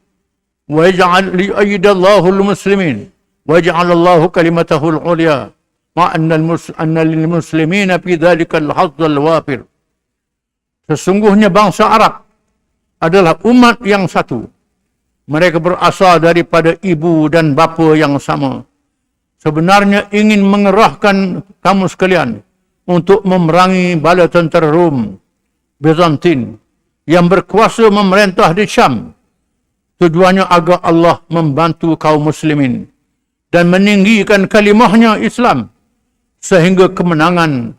wa yaj'al al-muslimin wa yaj'alallahu kalimatahu al-'ulya ma anna lil muslimina fi dhalika al-hadd al-wafir. Sesungguhnya bangsa Arab adalah umat yang satu. Mereka berasal daripada ibu dan bapa yang sama. Sebenarnya ingin mengerahkan kamu sekalian untuk memerangi bala tentera Rom, Bizantin, yang berkuasa memerintah di Syam. Tujuannya agar Allah membantu kaum muslimin dan meninggikan kalimahnya Islam, sehingga kemenangan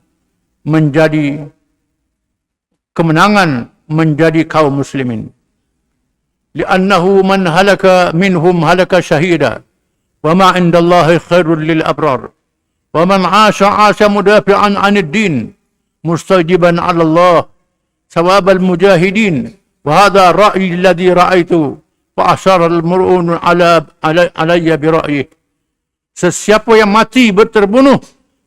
menjadi kaum muslimin. Li'annahu man halaka minhum halaka syahida wa ma 'indallahi khairul lil abrar wa man 'asha mudafi'an 'anid din mustajiban 'ala Allah thawabal mujahidin wa hadha ra'yi alladhi ra'aitu wa asyara al-mur'un 'alayya bi ra'yihi. Sesiapa yang mati berterbunuh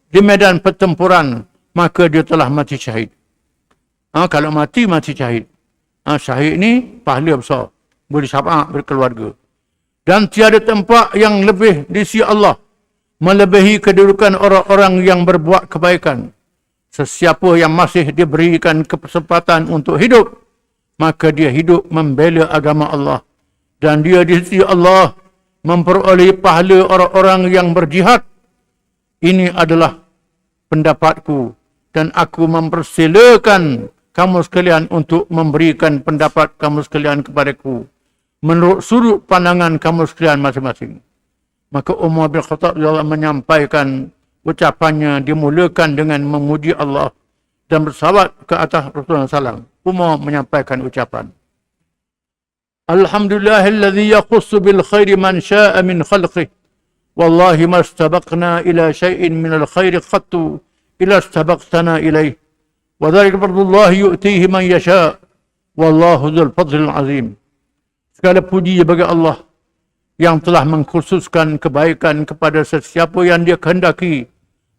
di medan pertempuran, maka dia telah mati syahid. Kalau mati syahid. Syahid ni pahala besar, boleh syafaat berkeluarga. Dan tiada tempat yang lebih di sisi Allah melebihi kedudukan orang-orang yang berbuat kebaikan. Sesiapa yang masih diberikan kesempatan untuk hidup, maka dia hidup membela agama Allah. Dan dia di sisi Allah memperoleh pahala orang-orang yang berjihad. Ini adalah pendapatku, dan aku mempersilakan kamu sekalian untuk memberikan pendapat kamu sekalian kepadaku menurut sudut pandangan kamu sekalian masing-masing. Maka Umar bin Khattab menyampaikan ucapannya, dimulakan dengan memuji Allah dan bersalawat ke atas Rasulullah SAW. Umar menyampaikan ucapan, Alhamdulillahilladzi yakhussu bil khairi man sya'a min khalqihi. Wallahi ma istabaqna ila syai'in min al khairi qattu ila istabaqtana ilaih. Wa dzalika fadlullahi yu'tihi man yasha'. Wallahu dzul fadlil azim. Segala puji bagi Allah yang telah mengkhususkan kebaikan kepada sesiapa yang Dia kehendaki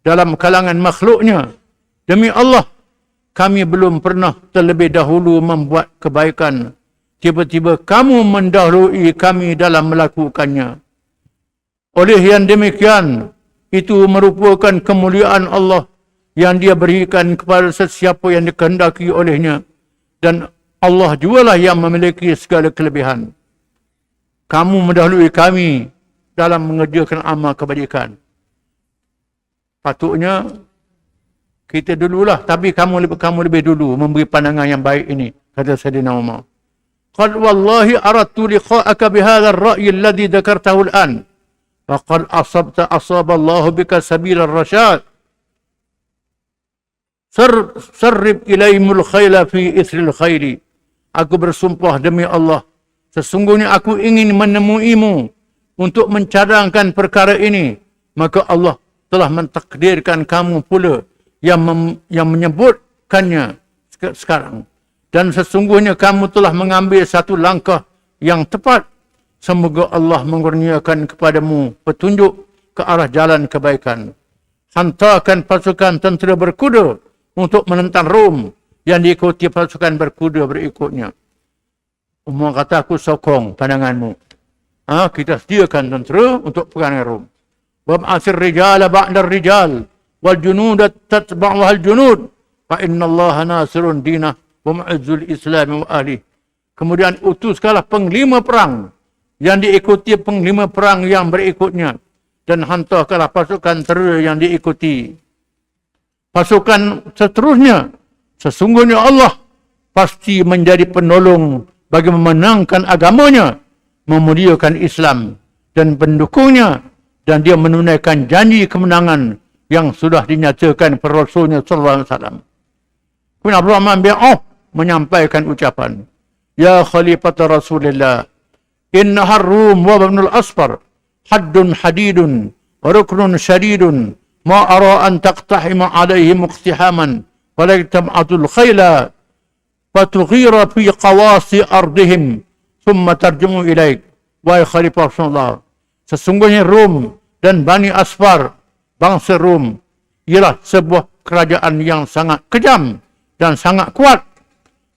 dalam kalangan makhluknya. Demi Allah, kami belum pernah terlebih dahulu membuat kebaikan, tiba-tiba kamu mendahului kami dalam melakukannya. Oleh yang demikian, itu merupakan kemuliaan Allah yang dia berikan kepada sesiapa yang dikehendaki olehnya. Dan Allah jugalah yang memiliki segala kelebihan. Kamu mendahului kami dalam mengerjakan amal kebajikan. Patutnya kita dululah, tapi kamu lebih dulu memberi pandangan yang baik ini, kata Sayyidina Umar. Qad wallahi aradtu liqa'aka bihadha ar-ra'yi alladhi dhakartahu al-an. Faqad asaba Allah bika sabila ar-rasyad. Sarrib ilaihimul khayla fi ithril khayli. Aku bersumpah demi Allah, sesungguhnya aku ingin menemuimu untuk mencadangkan perkara ini, maka Allah telah mentakdirkan kamu pula yang menyebutkannya sekarang. Dan sesungguhnya kamu telah mengambil satu langkah yang tepat. Semoga Allah mengurniakan kepadamu petunjuk ke arah jalan kebaikan. Hantarkan pasukan tentera berkuda untuk menentang Rom yang diikuti pasukan berkuda berikutnya. Umar kata, aku sokong pandanganmu. Kita sediakan tentera untuk perangai Rom. Wab'asir rijala ba'dar rijal wal junuda tatba'uhal junud fa inna Allah nasirun dinah wa mu'izzul islam wa ahli. Kemudian utuskanlah penglima perang yang diikuti penglima perang yang berikutnya, dan hantarkanlah pasukan tentera yang diikuti pasukan seterusnya. Sesungguhnya Allah pasti menjadi penolong bagi memenangkan agamanya, memuliakan Islam dan pendukungnya, dan dia menunaikan janji kemenangan yang sudah dinyatakan per Rasulnya sallallahu alaihi wasallam. Kemudian Abdurrahman bin Auf menyampaikan ucapan, Ya Khalifat Rasulullah, inna Rum wa ibnul Asfar haddun hadidun wa ruknun syadidun ma ara an taqtahima alaihim iqtihaman wa la tam'atul khayla fatughira fi qawasi ardihim thumma tarjumu ilaik. Wahai Khalifah Rasulullah, sesungguhnya Rum dan Bani Asfar, bangsa Rum, ialah sebuah kerajaan yang sangat kejam dan sangat kuat.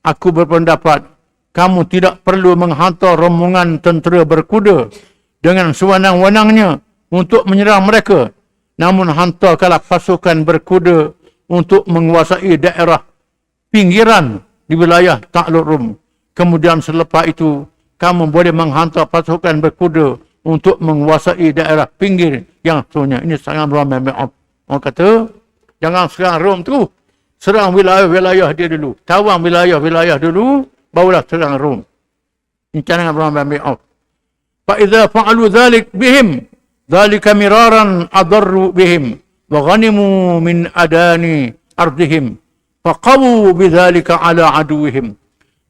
Aku berpendapat, kamu tidak perlu menghantar rombongan tentera berkuda dengan sewenang-wenangnya untuk menyerang mereka. Namun hantarkanlah pasukan berkuda untuk menguasai daerah pinggiran di wilayah takluk Rum. Kemudian selepas itu, kamu boleh menghantar pasukan berkuda untuk menguasai daerah pinggir yang seterusnya. Ini sangat ramai. Orang kata, jangan serang Rom tu. Serang wilayah-wilayah dia dulu. Tawang wilayah-wilayah dulu, barulah serang Rom. Ini cara Abraham bin Auf. فَإِذَا فَعَلُوا ذَلِكَ بِهِمْ ذَلِكَ مِرَارًا أَضَرُّوا بِهِمْ وَغَنِمُوا مِنْ أَدَانِ أَرْضِهِمْ فَقَوُوا بِذَلِكَ عَلَى عَدُوِّهِمْ.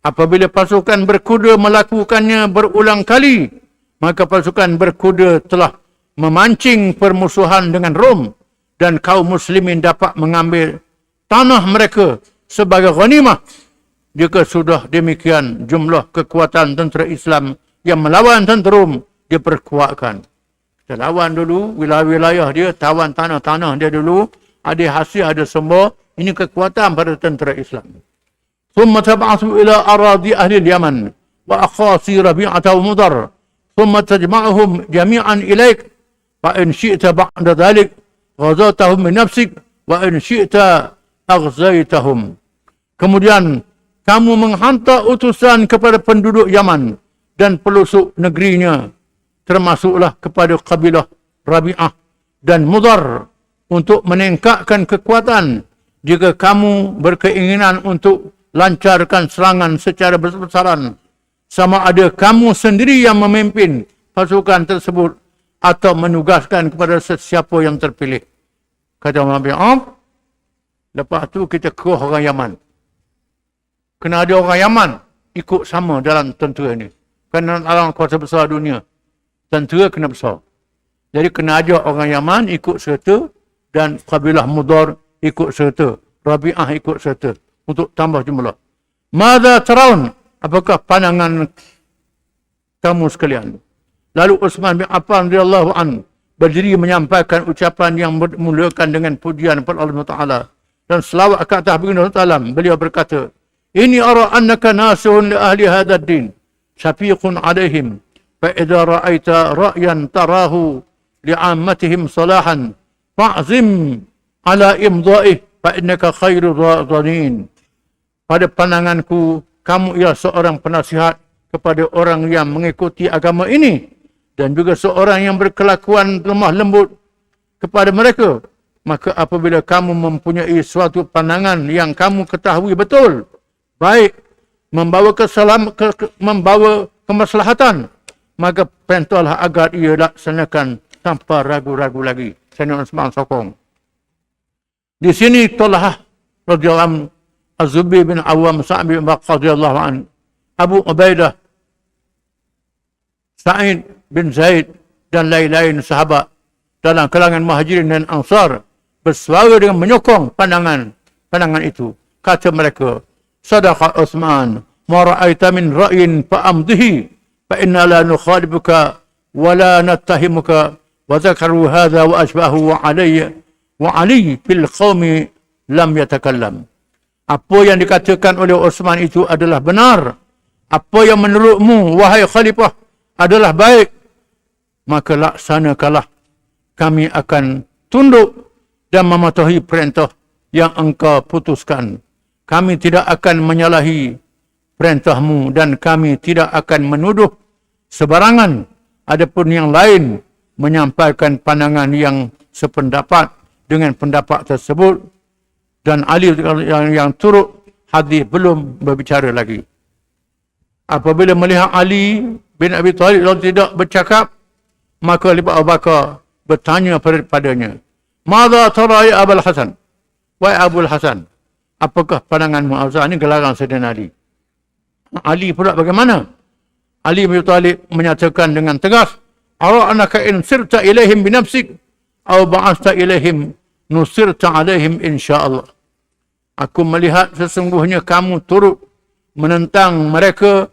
Apabila pasukan berkuda melakukannya berulang kali, maka pasukan berkuda telah memancing permusuhan dengan Rom, dan kaum muslimin dapat mengambil tanah mereka sebagai ghanimah. Jika sudah demikian, jumlah kekuatan tentera Islam yang melawan tentera Rom diperkuatkan. Kita lawan dulu wilayah-wilayah dia, tawan tanah-tanah dia dulu, ada hasil, ada semua. Ini kekuatan pada tentera Islam. ثم تبعث إلى أراضي أهل اليمن وأخاصي ربيعة ومضر ثم تجمعهم جميعا إليك فإن شئت بعد ذلك غزوتهم بنفسك وإن شئت أغزيتهم. Kemudian kamu menghantar utusan kepada penduduk Yaman dan pelosok negerinya, termasuklah kepada kabilah Rabi'ah dan Mudar, untuk meningkatkan kekuatan. Jika kamu berkeinginan untuk lancarkan serangan secara besar-besaran, sama ada kamu sendiri yang memimpin pasukan tersebut atau menugaskan kepada sesiapa yang terpilih. Kata Umar bin Auf, lepas tu kita keruh orang Yaman. Kena ada orang Yaman ikut sama dalam tentera ni. Kerana dalam kuasa besar dunia, tentera kena besar. Jadi kena ajak orang Yaman ikut serta, dan kabilah Mudar ikut serta, Rabi'ah ikut serta, untuk tambah jumlah. Mada taraun? Apakah pandangan kamu sekalian? Lalu Utsman bin Affan radhiyallahu anhu berdiri menyampaikan ucapan yang memulakan dengan pujian kepada Allah Taala dan selawat ke atas baginda Rasulullah. Beliau berkata, Ini ara annaka nasihun li ahli hadzal din, syafiqun alaihim, fa idza ra'aita ra'yan tarahu li'ammatihim salahan, fa'zim ala imdha'ih fa innaka khairu dhanin. Pada pandanganku, kamu ialah seorang penasihat kepada orang yang mengikuti agama ini dan juga seorang yang berkelakuan lemah lembut kepada mereka. Maka apabila kamu mempunyai suatu pandangan yang kamu ketahui betul, baik, membawa membawa kemaslahatan, maka perintahlah agar ia laksanakan tanpa ragu-ragu lagi. Sayyidina Utsman sokong. Di sini Talhah radhiyallahu anhu, Az-Zubair bin Awam, Sa'id bin Waqqas radhiyallahu anhu, Abu Ubaidah, Sa'id bin Zaid dan lain-lain sahabat dalam kalangan Muhajirin dan Ansar bersuara dengan menyokong pandangan itu. Kata mereka, Sadaqa Utsman, ma ra'aita min ra'yin fa'amdihi fa inna la nukhalifuka wa la nattahimuka. Wa zakaru hadha wa ashbahu wa Ali fil qaumi lam yatakallam. Apa yang dikatakan oleh Utsman itu adalah benar. Apa yang menurutmu, wahai khalifah, adalah baik, maka laksanakanlah. Kami akan tunduk dan mematuhi perintah yang engkau putuskan. Kami tidak akan menyalahi perintahmu dan kami tidak akan menuduh sebarangan. Adapun yang lain menyampaikan pandangan yang sependapat dengan pendapat tersebut, dan Ali yang turut hadis belum berbicara lagi. Apabila melihat Ali bin Abi Thalib tidak bercakap, maka Abu Bakar bertanya padanya, "Madza tara ya Abul Hasan?" Wahai Abul Hasan, apakah pandanganmu? Ini gelarang Sayyidina Ali. Ali pula bagaimana? Ali bin Abi Thalib menyatakan dengan tegas, "Ara annaka in sirta ilaihim binafsik aw ba'asta ilaihim nusirta alaihim insyaallah." Aku melihat sesungguhnya kamu turut menentang mereka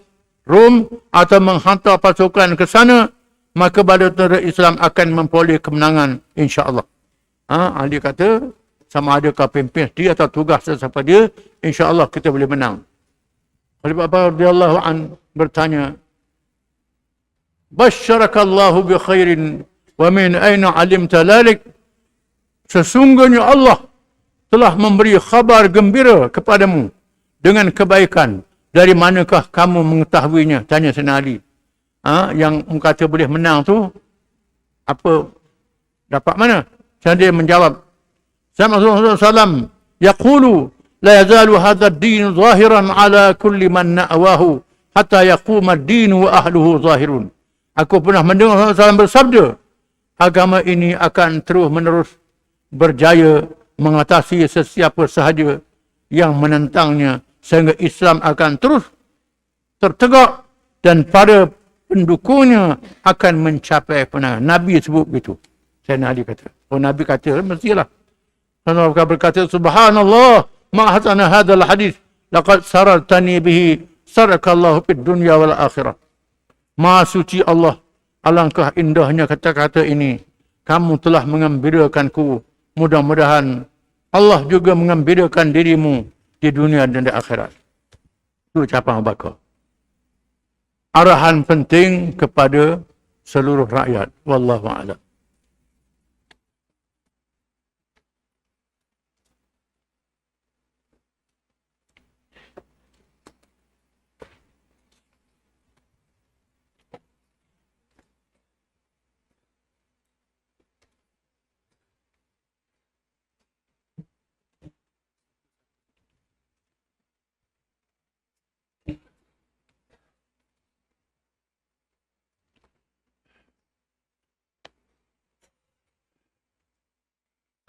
Rom atau menghantar pasukan ke sana, maka tentera Islam akan memperoleh kemenangan insya-Allah. Ali kata, sama ada kau pimpin dia atau tugas sesiapa dia, insya-Allah kita boleh menang. Khalifah Abbas radhiyallahu an bertanya, "Basyarakallahu bi khairin wa min aina alimta dhalik?" Sesungguhnya Allah telah memberi khabar gembira kepadamu dengan kebaikan. Dari manakah kamu mengetahuinya? Tanya Sayyidina Ali. Yang kata boleh menang tu, apa? Dapat mana? Dia menjawab, Sama Rasulullah SAW, yaqulu, la yazalu hadha ad-din zahiran ala kulli man na'wahu, hatta yaquma ad-din wa ahluhu zahirun. Aku pernah mendengar Rasulullah SAW bersabda, agama ini akan terus menerus berjaya mengatasi sesiapa sahaja yang menentangnya, sehingga Islam akan terus tertegak dan para pendukungnya akan mencapai kemenangan. Nabi sebut begitu. Sayyidina Ali kata. Nabi kata, mestilah. Allah berkata, Subhanallah, ma'ahasana hadal hadis, laqad sarartani bihi, sarakallahu fid dunya wal akhirah. Maha suci Allah, alangkah indahnya kata-kata ini. Kamu telah mengembirakanku. Mudah-mudahan Allah juga mengembirakan dirimu di dunia dan di akhirat. Itu ucapan Abu Bakar. Arahan penting kepada seluruh rakyat. Wallahu a'lam.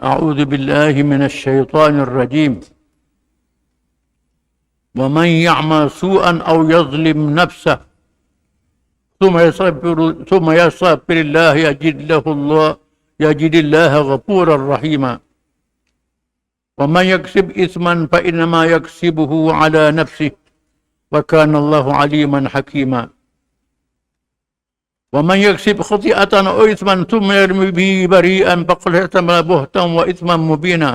أعوذ بالله من الشيطان الرجيم ومن يعمل سوءا أو يظلم نفسه ثم يستغفر الله يجد الله غفورا رحيما ومن يكسب إثما فإنما يكسبه على نفسه وكان الله عليما حكيما ومن يكسب خطيئة أو إثما ثم يرمي به بريئا فقد احتمل بهتا وإثما مبينا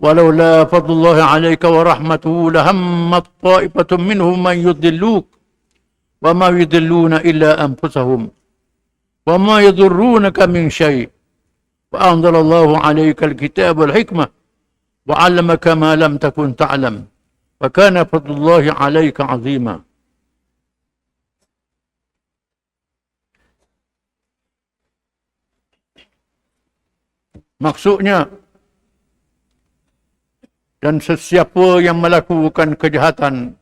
ولولا فضل الله عليك ورحمته لهمت طائفة منهم من يضلوك وما يضلون إلا أنفسهم وما يضرونك من شيء وأنزل الله عليك الكتاب والحكمة وعلمك ما لم تكن تعلم وكان فضل الله عليك عظيما. Maksudnya, dan sesiapa yang melakukan kejahatan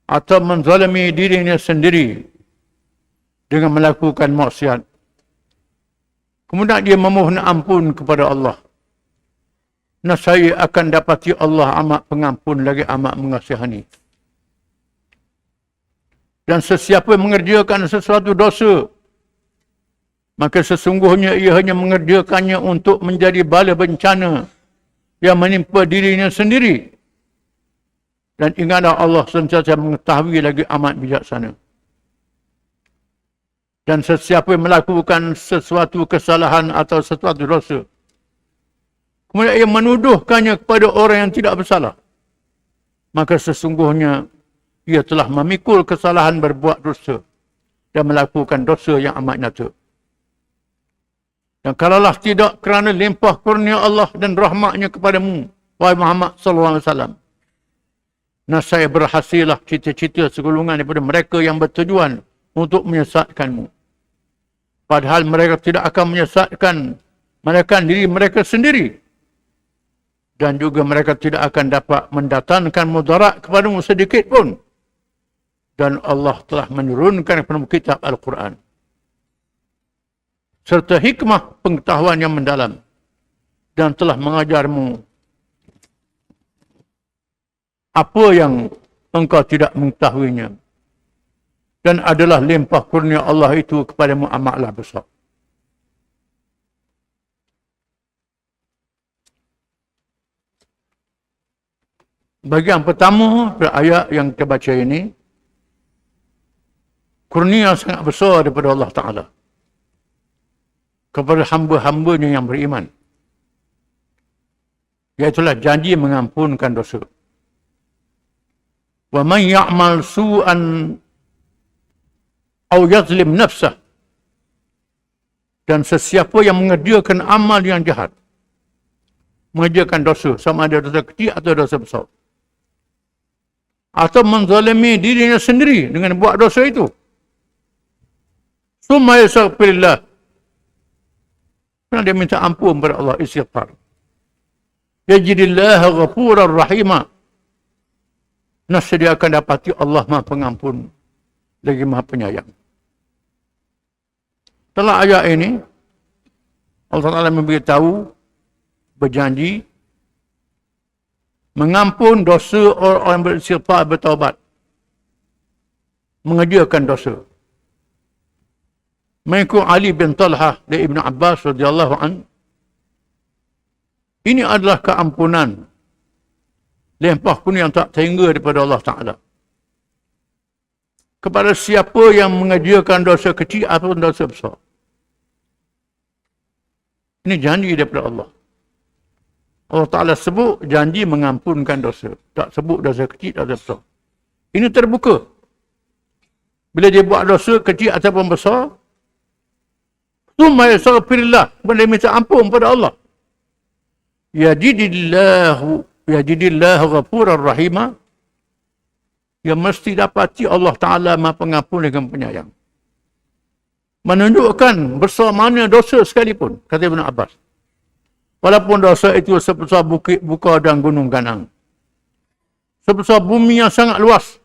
atau menzalimi dirinya sendiri dengan melakukan maksiat, kemudian dia memohon ampun kepada Allah, nescaya akan dapati Allah amat pengampun lagi amat mengasihani. Dan sesiapa yang mengerjakan sesuatu dosa, maka sesungguhnya ia hanya mengerjakannya untuk menjadi bala bencana yang menimpa dirinya sendiri. Dan ingatlah Allah sentiasa mengetahui lagi amat bijaksana. Dan sesiapa yang melakukan sesuatu kesalahan atau sesuatu dosa, kemudian ia menuduhkannya kepada orang yang tidak bersalah, maka sesungguhnya ia telah memikul kesalahan berbuat dosa dan melakukan dosa yang amat nyata. Dan kalaulah tidak kerana limpah kurnia Allah dan rahmatnya kepadamu, wahai Muhammad sallallahu alaihi wasallam, nescaya berhasillah cita-cita segolongan daripada mereka yang bertujuan untuk menyesatkanmu. Padahal mereka tidak akan menyesatkan melainkan diri mereka sendiri. Dan juga mereka tidak akan dapat mendatangkan mudarat kepadamu sedikit pun. Dan Allah telah menurunkan kepada kitab Al-Quran serta hikmah pengetahuan yang mendalam, dan telah mengajarmu apa yang engkau tidak mengetahuinya, dan adalah limpah kurnia Allah itu kepadamu amatlah besar. Bagian pertama pada ayat yang kita baca ini, kurnia sangat besar daripada Allah Ta'ala kepada hamba-hambanya yang beriman, iaitulah janji mengampunkan dosa. Wa man ya'mal su'an aw yazlim nafsah, dan sesiapa yang mengerjakan amal yang jahat, mengerjakan dosa, sama ada dosa kecil atau dosa besar, atau menzalimi dirinya sendiri dengan buat dosa itu, summa yastaghfirillah, dia minta ampun kepada Allah, istighfar, yajidillah ghafurar rahimah, nescaya dia akan dapati Allah Maha Pengampun lagi Maha Penyayang. Setelah ayat ini, Allah Ta'ala memberitahu, berjanji mengampun dosa orang-orang beristighfar, bertaubat, mengerjakan dosa. Mengikut Ali bin Talhah dari Ibn Abbas radhiyallahu an, ini adalah keampunan limpah kurnia yang tak terhingga daripada Allah Ta'ala kepada siapa yang mengerjakan dosa kecil ataupun dosa besar. Ini janji daripada Allah. Allah Ta'ala sebut janji mengampunkan dosa, tak sebut dosa kecil atau besar. Ini terbuka. Bila dia buat dosa kecil ataupun besar, summa yastaghfirillah, boleh minta ampun pada Allah, yajidillahu ghafurar rahimah, yang mesti dapati Allah Ta'ala Maha Pengampun dan Penyayang. Menunjukkan besar mana dosa sekalipun, kata Ibn Abbas, walaupun dosa itu sebesar bukit buka dan gunung ganang, sebesar bumi yang sangat luas,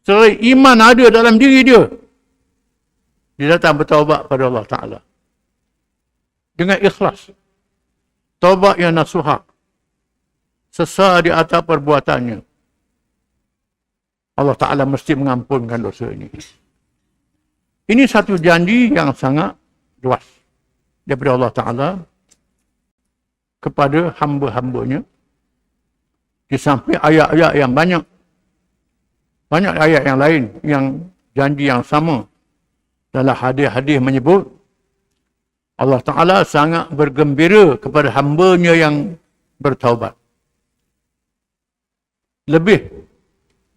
selagi iman ada dalam diri dia, dia datang bertaubat pada Allah Ta'ala dengan ikhlas, taubat yang nasuha, sesal di atas perbuatannya, Allah Ta'ala mesti mengampunkan dosa ini. Ini satu janji yang sangat luas daripada Allah Ta'ala kepada hamba-hambanya, di samping ayat-ayat yang banyak ayat yang lain yang janji yang sama. Dalam hadis-hadis menyebut Allah Ta'ala sangat bergembira kepada hambanya yang bertaubat. Lebih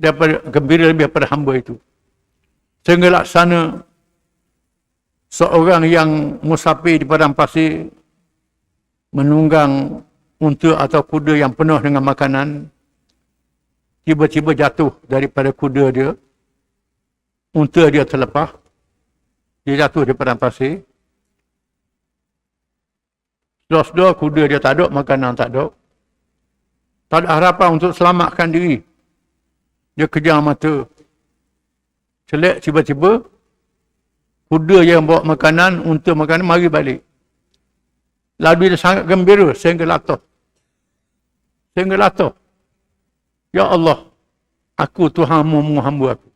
daripada gembira lebih daripada hamba itu. Sehingga laksana seorang yang musafir di padang pasir menunggang unta atau kuda yang penuh dengan makanan, tiba-tiba jatuh daripada kuda dia, unta dia terlepas, dia jatuh di padang pasir. Sedar-sedar kuda dia tak ada, makanan tak ada. Tak ada harapan untuk selamatkan diri. Dia kejar mata. Celek tiba-tiba, kuda yang bawa makanan, unta makanan, mari balik. Lalu dia sangat gembira sehingga latah. Ya Allah, aku Tuhanmu, hamba aku.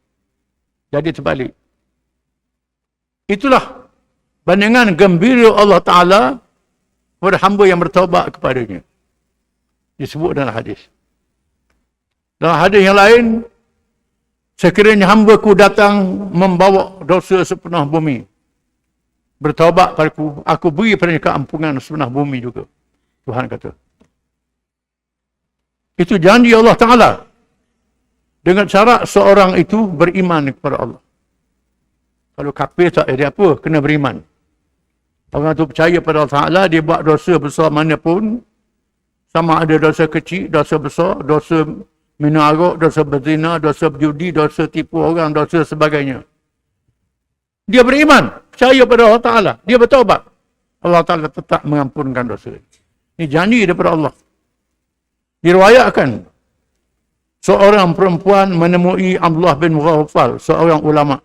Jadi terbalik. Itulah bandingan gembira Allah Ta'ala kepada hamba yang bertaubat kepadanya. Disebut dalam hadis. Dalam hadis yang lain, sekiranya hamba-Ku datang membawa dosa sepenuh bumi, bertaubat padaku, aku beri padanya keampunan sepenuh bumi juga. Tuhan kata. Itu janji Allah Ta'ala. Dengan syarat seorang itu beriman kepada Allah. Kalau kafir tak ada apa, kena beriman. Orang itu percaya pada Allah Ta'ala, dia buat dosa besar mana pun, sama ada dosa kecil, dosa besar, dosa minum arak, dosa berzina, dosa berjudi, dosa tipu orang, dosa sebagainya. Dia beriman, percaya pada Allah Ta'ala, dia bertaubat. Allah Ta'ala tetap mengampunkan dosa. Ini janji daripada Allah. Diriwayatkan, seorang perempuan menemui Abdullah bin Mughaffal, seorang ulama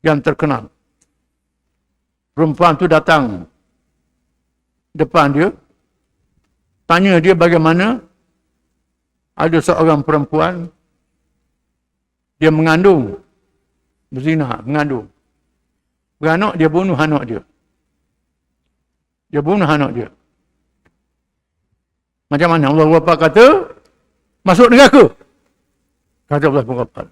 yang terkenal. Perempuan tu datang depan dia, tanya dia bagaimana ada seorang perempuan, dia mengandung, berzina, mengandung. Beranak, dia bunuh anak dia. Dia bunuh anak dia. Macam mana Allah Bapa kata, masuk neraka. Kata Allah Bapa.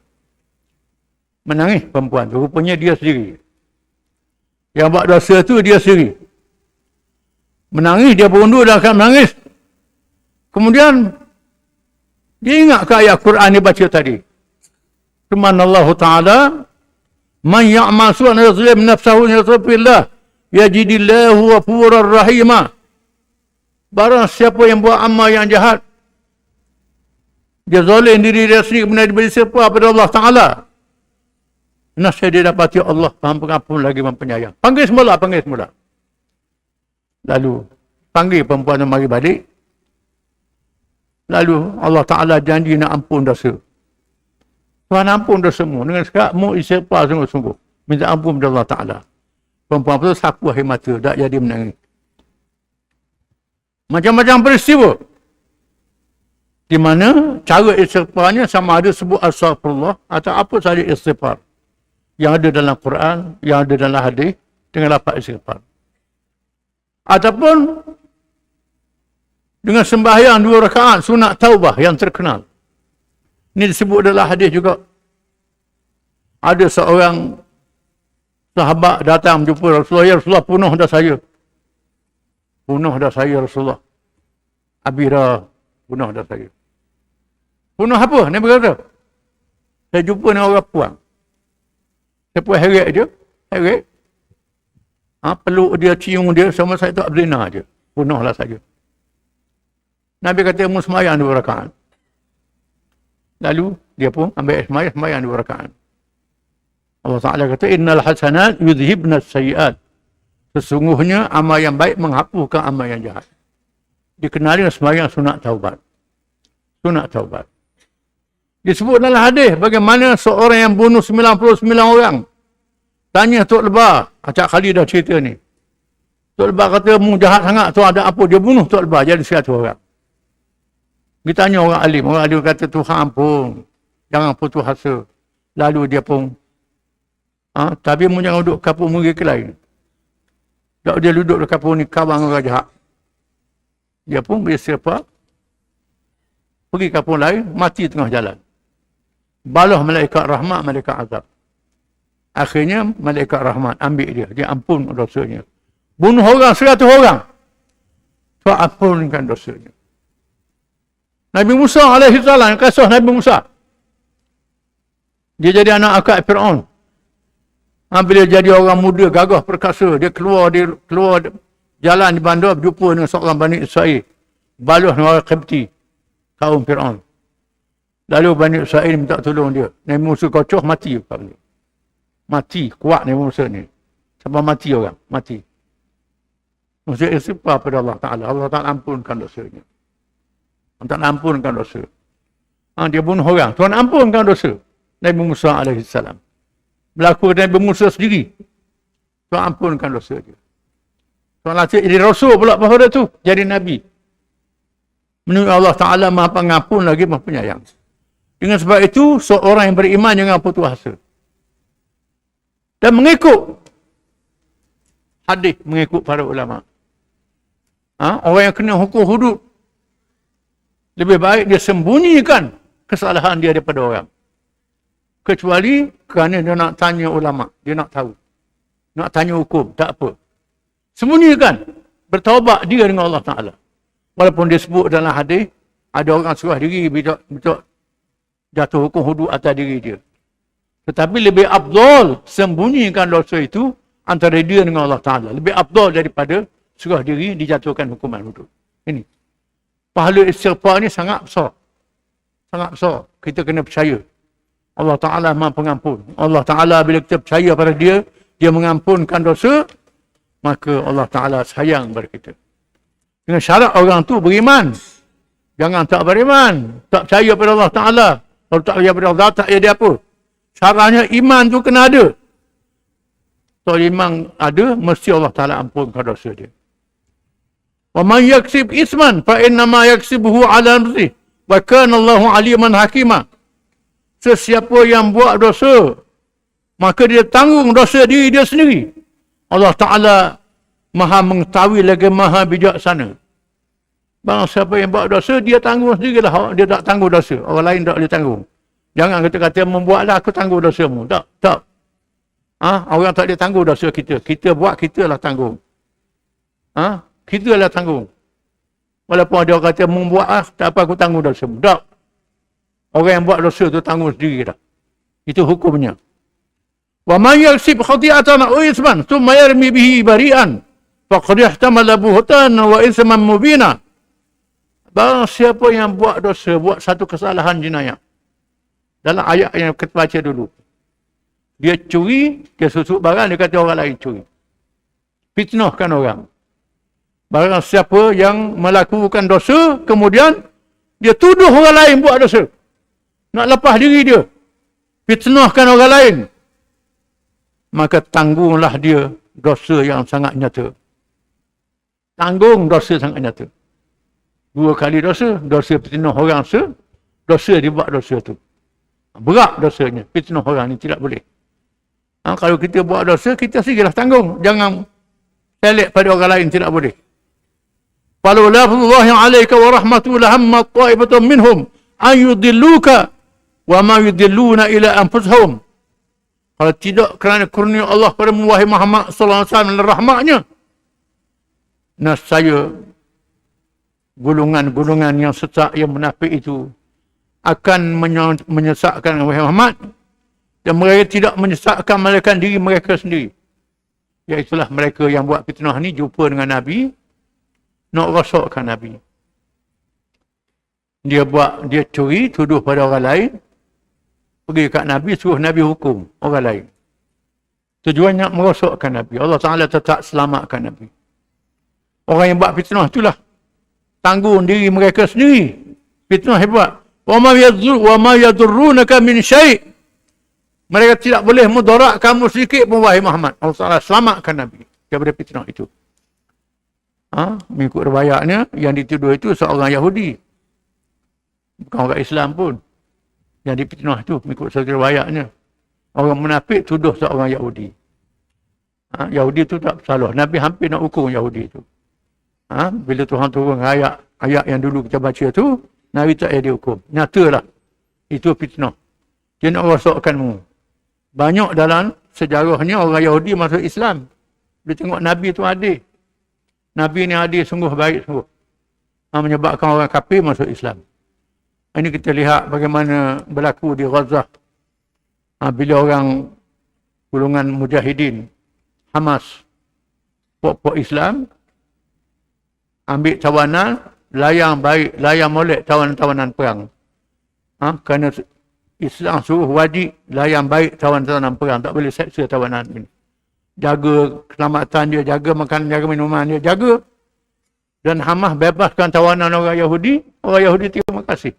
Menangis perempuan tu, rupanya dia sendiri. Yang buat dosa tu dia sendiri. Menangis, dia berundur dan akan menangis. Kemudian, dia ingat ke ayat Quran dia baca tadi. Firman Allah Ta'ala, Man ya'mal su'an yazlim nafsahu yasrafillah, yajidillahu wafurar rahimah. Barang siapa yang buat amal yang jahat, dia zalim diri dia sendiri, kemudian diberi siapa pada Allah Ta'ala. Nasib dia dapati Allah, pengampun lagi penyayang. Panggil semula. Lalu, panggil perempuan yang mari balik. Lalu, Allah Ta'ala janji nak ampun dosa. Tuhan ampun dosamu. Dengan sekarang, mu istighfar sungguh-sungguh. Minta ampun kepada Allah Ta'ala. Perempuan itu sapu air mata, tak jadi menangis. Macam-macam peristiwa. Di mana cara istighfarnya sama ada sebut astagfirullah atau apa sahaja istighfar yang ada dalam Quran, yang ada dalam hadis dengan lafaz istighfar. Ataupun dengan sembahyang 2 rakaat sunat taubah yang terkenal. Ini disebut dalam hadis juga. Ada seorang sahabat datang jumpa Rasulullah, ya Rasulullah, bunuh dah saya. Bunuh dah saya Rasulullah. Abira, bunuh dah saya. Bunuh apa? Nabi kata. Saya jumpa dengan orang puang. Saya pun heret je. Heret. Peluk dia, cium dia, sama saya tak berzina je. Bunuhlah saja. Nabi kata, mu semayang 2 rakaat. Lalu, dia pun ambil semayang 2 rakaat. Allah Ta'ala kata, innal hasanat yudhibna sayyiat. Sesungguhnya amal yang baik menghapuskan amal yang jahat. Dikenali dengan semayang sunat taubat. Sunat taubat. Disebut dalam hadis bagaimana seorang yang bunuh 99 orang. Tanya Tok Lebah. Acak kali dah cerita ni. Tok Lebah kata, mu jahat sangat tu, ada apa? Dia bunuh Tok Lebah jadi 100 orang. Kita tanya orang alim. Orang alim kata, Tuhan pun. Jangan putus asa. Lalu dia pun. Tapi mu jangan duduk kapur murid ke lain. Tak dia duduk di kapur ni, kawan orang jahat. Dia pun bersiapa. Pergi kapur lain, mati tengah jalan. Balah malaikat rahmat, malaikat azab. Akhirnya, malaikat rahmat ambil dia. Dia ampun dosanya. Bunuh orang, 100 orang. Tuhan ampunkan dosanya. Nabi Musa alaihissalam, kisah Nabi Musa. Dia jadi anak akak Fir'aun. Bila jadi orang muda, gagah perkasa, dia keluar jalan di bandar, berjumpa dengan seorang Bani Israel. Baluh dengan orang Qibti, kaum Fir'aun. Lalu Bani Israel minta tolong dia. Nabi Musa kocoh, mati. Mati, kuat Nabi Musa ni. Sampai mati orang, mati. Musa istighfar pada Allah Ta'ala. Allah Ta'ala ampunkan dosanya. Allah Ta'ala ampunkan dosa. Dia bunuh orang. Tuhan ampunkan dosa. Nabi Musa AS. Berlaku Nabi Musa sendiri. Tuhan ampunkan dosa dia. Tuhan latih jadi Rasul pula pada tu. Jadi Nabi. Menurut Allah Ta'ala maha pengampun lagi maha penyayang. Dengan sebab itu, seorang yang beriman jangan putus asa. Dan mengikut hadis, mengikut para ulama. Orang yang kena hukum hudud, lebih baik dia sembunyikan kesalahan dia daripada orang. Kecuali kerana dia nak tanya ulama, dia nak tahu. Nak tanya hukum, tak apa. Sembunyikan. Bertaubat dia dengan Allah Ta'ala. Walaupun dia sebut dalam hadis, ada orang serah diri betul jatuh hukum hudud atas diri dia. Tetapi lebih afdal sembunyikan dosa itu antara dia dengan Allah Ta'ala. Lebih afdal daripada serah diri dijatuhkan hukuman hudud. Ini. Pahala istighfar ni sangat besar. Sangat besar. Kita kena percaya. Allah Ta'ala maha pengampun. Allah Ta'ala bila kita percaya pada dia, dia mengampunkan dosa, maka Allah Ta'ala sayang kepada kita. Dengan syarat orang tu beriman. Jangan tak beriman. Tak percaya pada Allah Ta'ala. Kalau tak percaya pada Allah, tak jadi apa. Syaratnya iman tu kena ada. Kalau iman ada, mesti Allah Ta'ala ampunkan dosa dia. Wa man yaksib isman fa innama yaksibuhu ala nafsihi wa kana Allahu aliman hakima. Sesiapa yang buat dosa, maka dia tanggung dosa diri dia sendiri. Allah Ta'ala maha mengetahui lagi maha bijaksana. Bang, siapa yang buat dosa, dia tanggung sendirilah. Dia tak tanggung dosa. Orang lain tak boleh tanggung. Jangan kata-kata membuatlah aku tanggung dosamu. Tak. Orang tak boleh tanggung dosa kita. Kita buat, kita lah tanggung. Kita lah tanggung. Walaupun ada orang kata membuat tak apa aku tanggung dosamu. Tak. Orang yang buat dosa tu tanggung sendiri dah. Itu hukumnya. Wa man yaksib khati'atan aw isman thumma yarmi bihi bari'an faqad ihtamala buhtanan wa isman mubina. Barang siapa yang buat dosa, buat satu kesalahan jenayah. Dalam ayat yang kita baca dulu. Dia curi, dia susuk barang, dia kata orang lain curi. Fitnahkan orang. Barang siapa yang melakukan dosa, kemudian dia tuduh orang lain buat dosa. Nak lepas diri dia. Fitnahkan orang lain. Maka tanggunglah dia dosa yang sangat nyata. Tanggung dosa sangat nyata. 2 kali dosa. Dosa fitnah orang dosa dia buat dosa tu. Berat dosanya. Fitnah orang ni tidak boleh. Kalau kita buat dosa, kita sendirilah tanggung. Jangan pelik pada orang lain, tidak boleh. Falaula fadlullahi 'alaika wa rahmatuhu lahamma ta'ifatun minhum an yudilluka wa ma yudilluna ila anfusihim. Kalau tidak kerana kurnia Allah pada wahai Muhammad sallallahu alaihi wasallam dan rahmatnya, nescaya golongan-golongan yang sesat yang munafik itu akan menyesatkan wahai Muhammad, dan mereka tidak menyesatkan melainkan diri mereka sendiri. Iaitulah mereka yang buat fitnah ni jumpa dengan Nabi, nak rosakkan Nabi. Dia curi, tuduh pada orang lain, pergi kat Nabi, suruh Nabi hukum orang lain. Tujuannya merosakkan Nabi. Allah Ta'ala tetap selamatkan Nabi. Orang yang buat fitnah itulah tanggung diri mereka sendiri. Fitnah hebat. Wa ma yadurrunaka min syai'. Mereka tidak boleh mudarat kamu sedikit pun wahai Muhammad. Allah Ta'ala selamatkan Nabi daripada fitnah itu. Mengikut riwayatnya, yang dituduh itu seorang Yahudi. Bukan orang Islam pun. Yang difitnah itu, mengikut satu riwayatnya. Orang munafik tuduh seorang Yahudi. Yahudi itu tak bersalah. Nabi hampir nak hukum Yahudi itu. Bila Tuhan turun ayat yang dulu kita baca tu, Nabi tak ada hukum. Nyatalah. Itu fitnah. Dia nak rosakkanmu. Banyak dalam sejarahnya orang Yahudi masuk Islam. Dia tengok Nabi tu adil. Nabi ni adil sungguh baik sungguh. Menyebabkan orang kafir masuk Islam. Ini kita lihat bagaimana berlaku di Gaza. Bila orang golongan mujahidin, Hamas, puak-puak Islam, ambil tawanan, layang molek tawanan-tawanan perang. Kerana Islam suruh wajib layang baik tawanan-tawanan perang, tak boleh seksa tawanan ini. Jaga keselamatan dia, jaga makanan, jaga minuman dia, jaga. Dan Hamas bebaskan tawanan orang Yahudi terima kasih.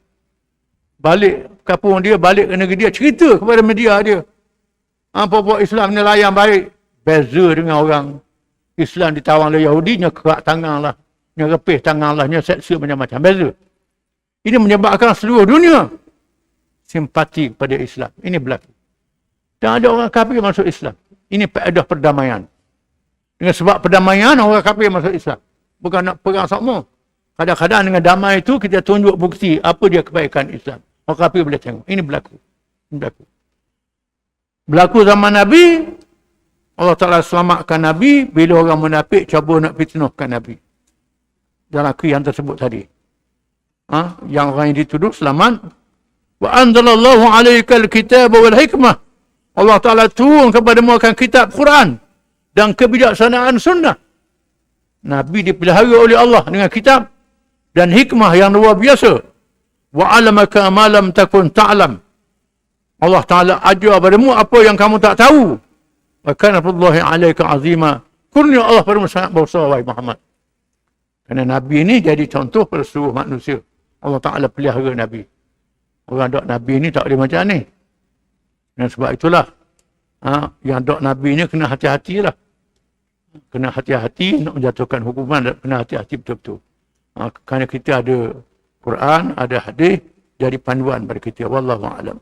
Balik kampung dia, balik ke negeri dia, cerita kepada media dia. Puak-puak Islam ni layang baik. Beza dengan orang Islam ditawan oleh Yahudi, nya kerak tangan lah, nya repih tangan lah, nya seksa macam-macam. Beza. Ini menyebabkan seluruh dunia simpati kepada Islam. Ini berlaku. Dan ada orang kafir masuk Islam. Ini faedah perdamaian. Dengan sebab perdamaian, orang kafir masuk Islam. Bukan nak perang sama. Kadang-kadang dengan damai itu, kita tunjuk bukti apa dia kebaikan Islam. Orang kafir boleh tengok. Ini berlaku. Ini berlaku. Berlaku zaman Nabi, Allah Ta'ala selamatkan Nabi bila orang munafik cuba nak fitnahkan Nabi. Dalam yang tersebut tadi. Yang orang yang dituduh selamat. Wa anzalallahu alaikal kitab wal hikmah. Allah Ta'ala turun kepadamu akan kitab Quran dan kebijaksanaan sunnah. Nabi dipelihara oleh Allah dengan kitab dan hikmah yang luar biasa. Wa alamaka ma lam takun ta'lam. Allah Ta'ala ajar padamu apa yang kamu tak tahu. Wa kana fadlullahi alaika azima. Kurnia Allah padamu sangat besar, wahai Muhammad. Kerana Nabi ini jadi contoh pada seluruh manusia. Allah Ta'ala pelihara Nabi. Orang dok Nabi ni tak boleh macam ni. Dan sebab itulah, yang dok Nabi ni kena hati-hatilah. Kena hati-hati nak menjatuhkan hukuman, dan kena hati-hati betul-betul. Kerana kita ada Quran, ada hadis, jadi panduan bagi kita. Wallahu a'lam.